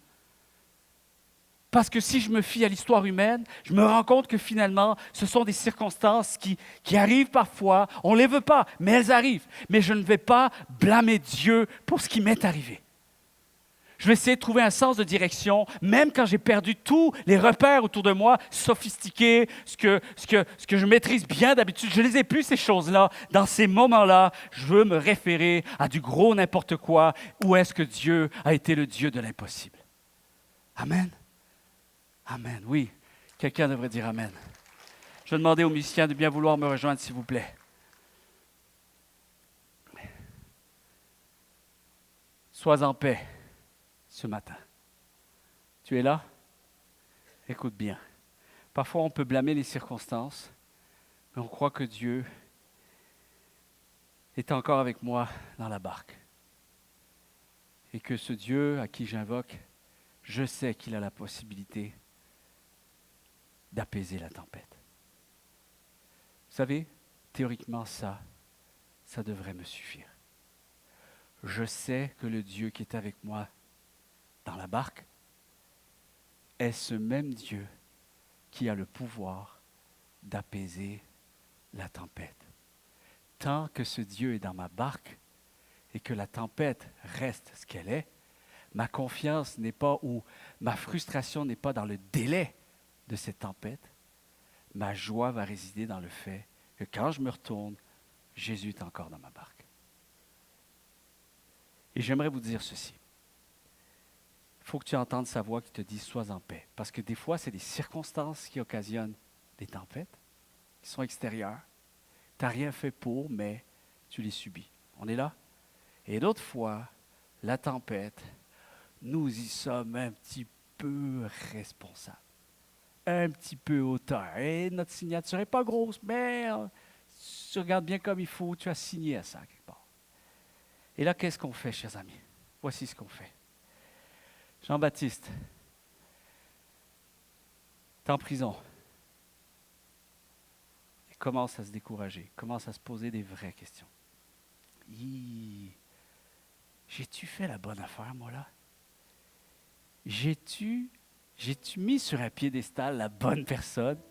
Parce que si je me fie à l'histoire humaine, je me rends compte que finalement, ce sont des circonstances qui arrivent parfois. On ne les veut pas, mais elles arrivent. Mais je ne vais pas blâmer Dieu pour ce qui m'est arrivé. Je vais essayer de trouver un sens de direction, même quand j'ai perdu tous les repères autour de moi, sophistiqués, ce que je maîtrise bien d'habitude. Je ne les ai plus, ces choses-là. Dans ces moments-là, je veux me référer à du gros n'importe quoi. Où est-ce que Dieu a été le Dieu de l'impossible? Amen. Amen. Oui, quelqu'un devrait dire Amen. Je vais demander aux musiciens de bien vouloir me rejoindre, s'il vous plaît. Sois en paix ce matin. Tu es là? Écoute bien. Parfois, on peut blâmer les circonstances, mais on croit que Dieu est encore avec moi dans la barque. Et que ce Dieu à qui j'invoque, je sais qu'il a la possibilité d'apaiser la tempête. Vous savez, théoriquement, ça devrait me suffire. Je sais que le Dieu qui est avec moi dans la barque est ce même Dieu qui a le pouvoir d'apaiser la tempête. Tant que ce Dieu est dans ma barque et que la tempête reste ce qu'elle est, ma confiance n'est pas ou ma frustration n'est pas dans le délai de cette tempête. Ma joie va résider dans le fait que quand je me retourne, Jésus est encore dans ma barque. Et j'aimerais vous dire ceci. Il faut que tu entendes sa voix qui te dit « Sois en paix ». Parce que des fois, c'est des circonstances qui occasionnent des tempêtes, qui sont extérieures. Tu n'as rien fait pour, mais tu les subis. On est là? Et d'autres fois, la tempête, nous y sommes un petit peu responsables. Un petit peu auteur. Et notre signature n'est pas grosse, mais si tu regardes bien comme il faut, tu as signé à ça quelque part. Et là, qu'est-ce qu'on fait, chers amis? Voici ce qu'on fait. Jean-Baptiste, tu es en prison. Il commence à se décourager, commence à se poser des vraies questions. J'ai-tu fait la bonne affaire, moi, là? J'ai-tu mis sur un piédestal la bonne personne?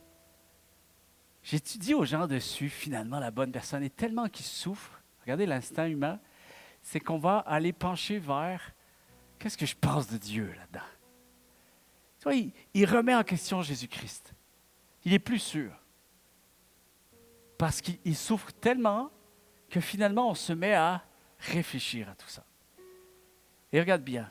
J'ai-tu dit aux gens dessus, finalement, la bonne personne? Et tellement qu'ils souffrent, regardez l'instinct humain, c'est qu'on va aller pencher vers qu'est-ce que je pense de Dieu là-dedans? Tu vois, il remet en question Jésus-Christ. Il est plus sûr. Parce qu'il souffre tellement que finalement, on se met à réfléchir à tout ça. Et regarde bien,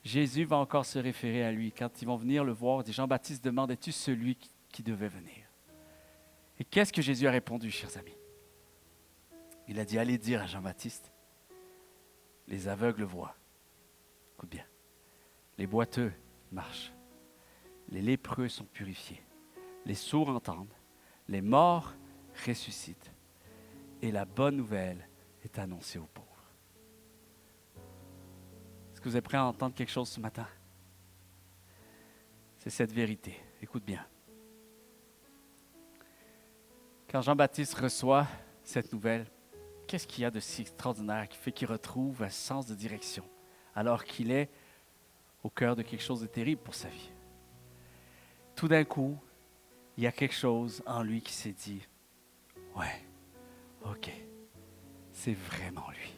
Jésus va encore se référer à lui. Quand ils vont venir le voir, Jean-Baptiste demande, es-tu celui qui devait venir? Et qu'est-ce que Jésus a répondu, chers amis? Il a dit, allez dire à Jean-Baptiste, les aveugles voient. Écoute bien. Les boiteux marchent. Les lépreux sont purifiés. Les sourds entendent. Les morts ressuscitent. Et la bonne nouvelle est annoncée aux pauvres. Est-ce que vous êtes prêts à entendre quelque chose ce matin? C'est cette vérité. Écoute bien. Quand Jean-Baptiste reçoit cette nouvelle, qu'est-ce qu'il y a de si extraordinaire qui fait qu'il retrouve un sens de direction alors qu'il est au cœur de quelque chose de terrible pour sa vie? Tout d'un coup, il y a quelque chose en lui qui s'est dit, ouais, ok, c'est vraiment lui.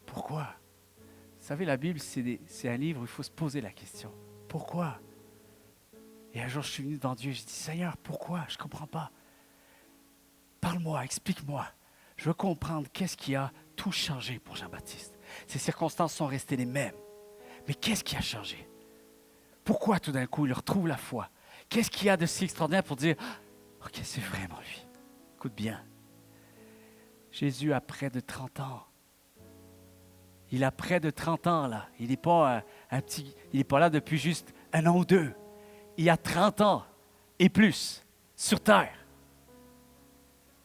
Pourquoi? Vous savez, la Bible, c'est un livre où il faut se poser la question. Pourquoi? Et un jour, je suis venu devant Dieu et je dis, Seigneur, pourquoi? Je ne comprends pas. Parle-moi, explique-moi. Je veux comprendre qu'est-ce qui a tout changé pour Jean-Baptiste. Ces circonstances sont restées les mêmes. Mais qu'est-ce qui a changé? Pourquoi tout d'un coup il retrouve la foi? Qu'est-ce qu'il y a de si extraordinaire pour dire « Ok, c'est vraiment lui. » Écoute bien. Jésus a près de 30 ans. Il a près de 30 ans là. Il n'est pas il n'est pas là depuis juste 1 an ou 2. Il a 30 ans et plus sur terre.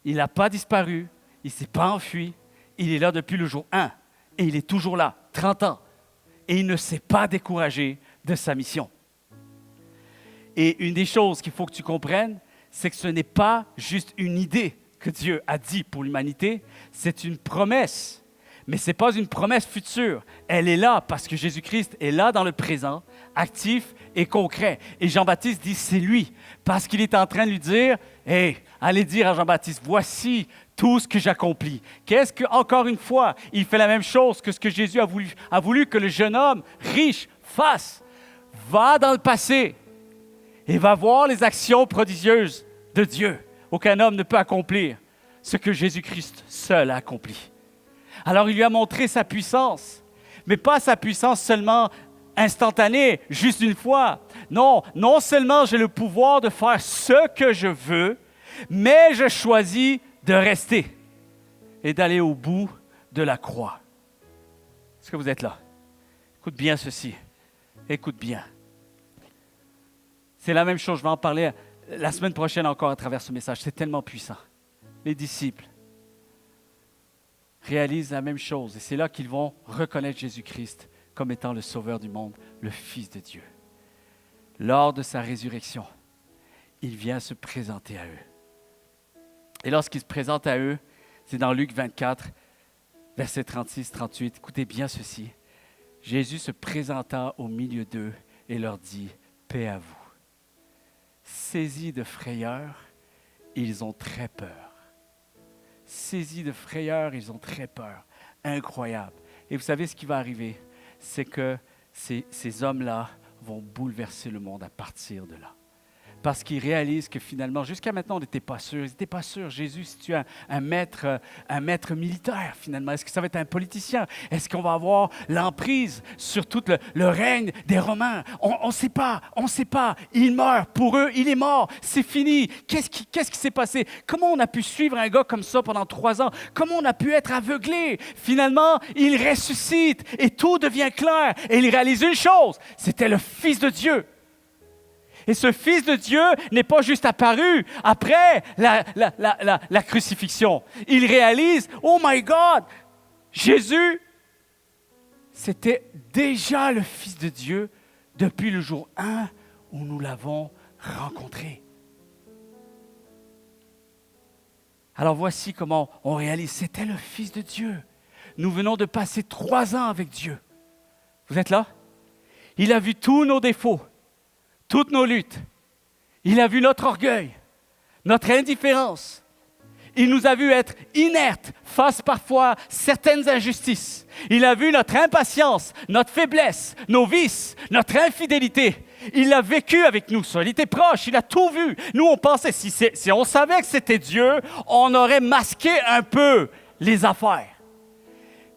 Il n'a pas disparu. Il ne s'est pas enfui. Il est là depuis le jour 1. Et il est toujours là, 30 ans. Et il ne s'est pas découragé de sa mission. Et une des choses qu'il faut que tu comprennes, c'est que ce n'est pas juste une idée que Dieu a dit pour l'humanité, c'est une promesse. Mais ce n'est pas une promesse future. Elle est là parce que Jésus-Christ est là dans le présent, actif et concret. Et Jean-Baptiste dit, c'est lui. Parce qu'il est en train de lui dire, « Hey, allez dire à Jean-Baptiste, voici tout ce que j'accomplis. » Qu'est-ce que, encore une fois, il fait la même chose que ce que Jésus a voulu que le jeune homme riche fasse. Va dans le passé et va voir les actions prodigieuses de Dieu. Aucun homme ne peut accomplir ce que Jésus-Christ seul a accompli. Alors, il lui a montré sa puissance, mais pas sa puissance seulement instantanée, juste une fois. Non, non seulement j'ai le pouvoir de faire ce que je veux, mais je choisis de rester et d'aller au bout de la croix. Est-ce que vous êtes là? Écoute bien ceci. Écoute bien. C'est la même chose, je vais en parler la semaine prochaine encore à travers ce message. C'est tellement puissant. Les disciples réalisent la même chose et c'est là qu'ils vont reconnaître Jésus-Christ comme étant le Sauveur du monde, le Fils de Dieu. Lors de sa résurrection, il vient se présenter à eux. Et lorsqu'il se présente à eux, c'est dans Luc 24, versets 36-38. Écoutez bien ceci. Jésus se présenta au milieu d'eux et leur dit, « Paix à vous. » Saisis de frayeur, ils ont très peur. Saisis de frayeur, ils ont très peur. Incroyable. Et vous savez ce qui va arriver? C'est que ces hommes-là vont bouleverser le monde à partir de là. Parce qu'ils réalisent que finalement, jusqu'à maintenant, on n'était pas sûr. Ils n'étaient pas sûrs. Jésus, si tu es un maître militaire, finalement, est-ce que ça va être un politicien? Est-ce qu'on va avoir l'emprise sur tout le règne des Romains? On ne sait pas, on ne sait pas. Il meurt. Pour eux, il est mort. C'est fini. Qu'est-ce qui s'est passé? Comment on a pu suivre un gars comme ça pendant 3 ans? Comment on a pu être aveuglé? Finalement, il ressuscite et tout devient clair. Et il réalise une chose, c'était le Fils de Dieu. Et ce Fils de Dieu n'est pas juste apparu après la crucifixion. Il réalise, oh my God, Jésus, c'était déjà le Fils de Dieu depuis le jour 1 où nous l'avons rencontré. Alors voici comment on réalise, c'était le Fils de Dieu. Nous venons de passer 3 ans avec Dieu. Vous êtes là? Il a vu tous nos défauts. Toutes nos luttes. Il a vu notre orgueil, notre indifférence. Il nous a vu être inertes face parfois à certaines injustices. Il a vu notre impatience, notre faiblesse, nos vices, notre infidélité. Il l'a vécu avec nous, ça. Il était proche, il a tout vu. Nous, on pensait, si on savait que c'était Dieu, on aurait masqué un peu les affaires.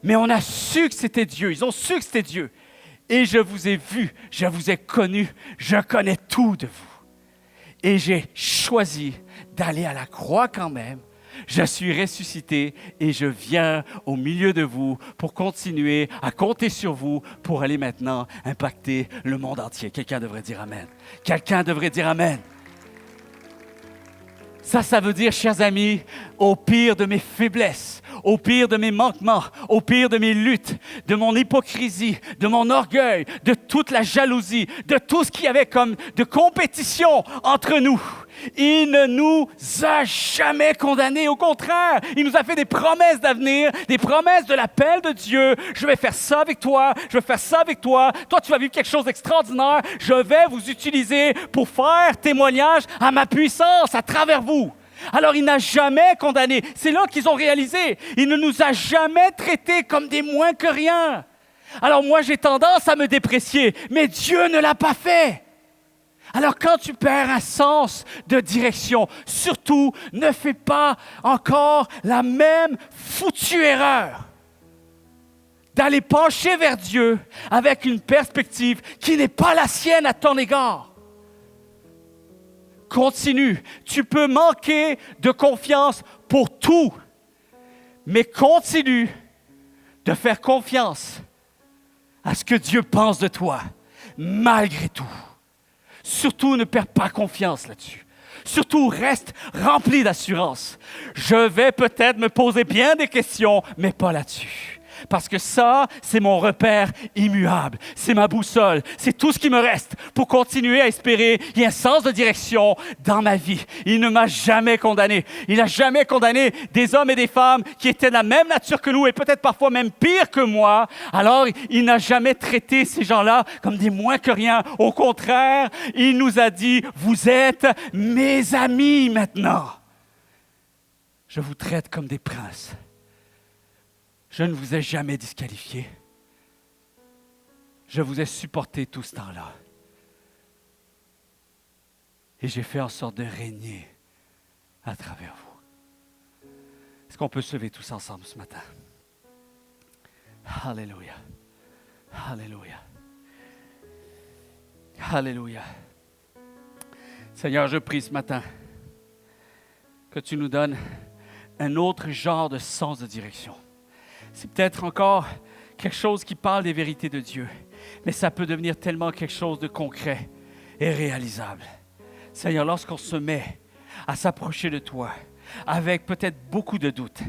Mais on a su que c'était Dieu. Ils ont su que c'était Dieu. Et je vous ai vu, je vous ai connu, je connais tout de vous. Et j'ai choisi d'aller à la croix quand même. Je suis ressuscité et je viens au milieu de vous pour continuer à compter sur vous pour aller maintenant impacter le monde entier. Quelqu'un devrait dire Amen. Quelqu'un devrait dire Amen. Ça veut dire, chers amis, au pire de mes faiblesses, au pire de mes manquements, au pire de mes luttes, de mon hypocrisie, de mon orgueil, de toute la jalousie, de tout ce qu'il y avait comme de compétition entre nous. Il ne nous a jamais condamnés. Au contraire, il nous a fait des promesses d'avenir, des promesses de l'appel de Dieu. Je vais faire ça avec toi, je vais faire ça avec toi. Toi, tu vas vivre quelque chose d'extraordinaire. Je vais vous utiliser pour faire témoignage à ma puissance à travers vous. Alors, il n'a jamais condamné. C'est là qu'ils ont réalisé. Il ne nous a jamais traités comme des moins que rien. Alors, moi, j'ai tendance à me déprécier, mais Dieu ne l'a pas fait. Alors, quand tu perds un sens de direction, surtout, ne fais pas encore la même foutue erreur d'aller pencher vers Dieu avec une perspective qui n'est pas la sienne à ton égard. Continue. Tu peux manquer de confiance pour tout, mais continue de faire confiance à ce que Dieu pense de toi, malgré tout. Surtout, ne perds pas confiance là-dessus. Surtout, reste rempli d'assurance. Je vais peut-être me poser bien des questions, mais pas là-dessus. Parce que ça, c'est mon repère immuable. C'est ma boussole. C'est tout ce qui me reste pour continuer à espérer. Il y a un sens de direction dans ma vie. Il ne m'a jamais condamné. Il n'a jamais condamné des hommes et des femmes qui étaient de la même nature que nous et peut-être parfois même pire que moi. Alors, il n'a jamais traité ces gens-là comme des moins que rien. Au contraire, il nous a dit, vous êtes mes amis maintenant. Je vous traite comme des princes. Je ne vous ai jamais disqualifié. Je vous ai supporté tout ce temps-là. Et j'ai fait en sorte de régner à travers vous. Est-ce qu'on peut se lever tous ensemble ce matin? Alléluia. Alléluia. Alléluia. Seigneur, je prie ce matin que tu nous donnes un autre genre de sens de direction. C'est peut-être encore quelque chose qui parle des vérités de Dieu, mais ça peut devenir tellement quelque chose de concret et réalisable. Seigneur, lorsqu'on se met à s'approcher de toi avec peut-être beaucoup de doutes,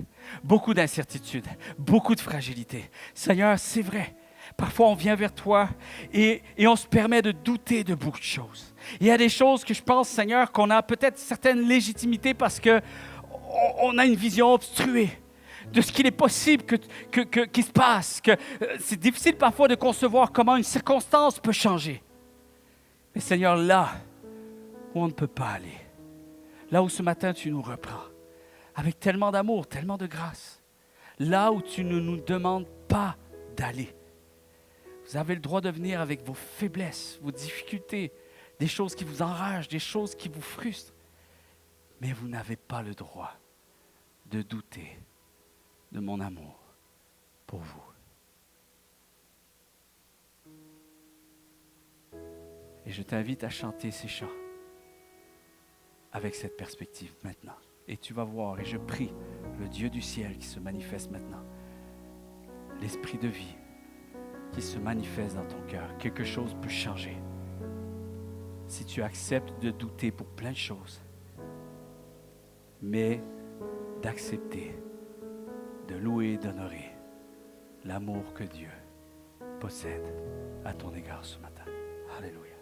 beaucoup d'incertitudes, beaucoup de fragilité, Seigneur, c'est vrai, parfois on vient vers toi et on se permet de douter de beaucoup de choses. Il y a des choses que je pense, Seigneur, qu'on a peut-être certaine légitimité parce qu'on a une vision obstruée de ce qu'il est possible qu'il se passe, que c'est difficile parfois de concevoir comment une circonstance peut changer. Mais Seigneur, là où on ne peut pas aller, là où ce matin tu nous reprends, avec tellement d'amour, tellement de grâce, là où tu ne nous demandes pas d'aller, vous avez le droit de venir avec vos faiblesses, vos difficultés, des choses qui vous enragent, des choses qui vous frustrent, mais vous n'avez pas le droit de douter de mon amour pour vous. Et je t'invite à chanter ces chants avec cette perspective maintenant. Et tu vas voir, et je prie le Dieu du ciel qui se manifeste maintenant, l'esprit de vie qui se manifeste dans ton cœur. Quelque chose peut changer. Si tu acceptes de douter pour plein de choses, mais d'accepter de louer et d'honorer l'amour que Dieu possède à ton égard ce matin. Alléluia.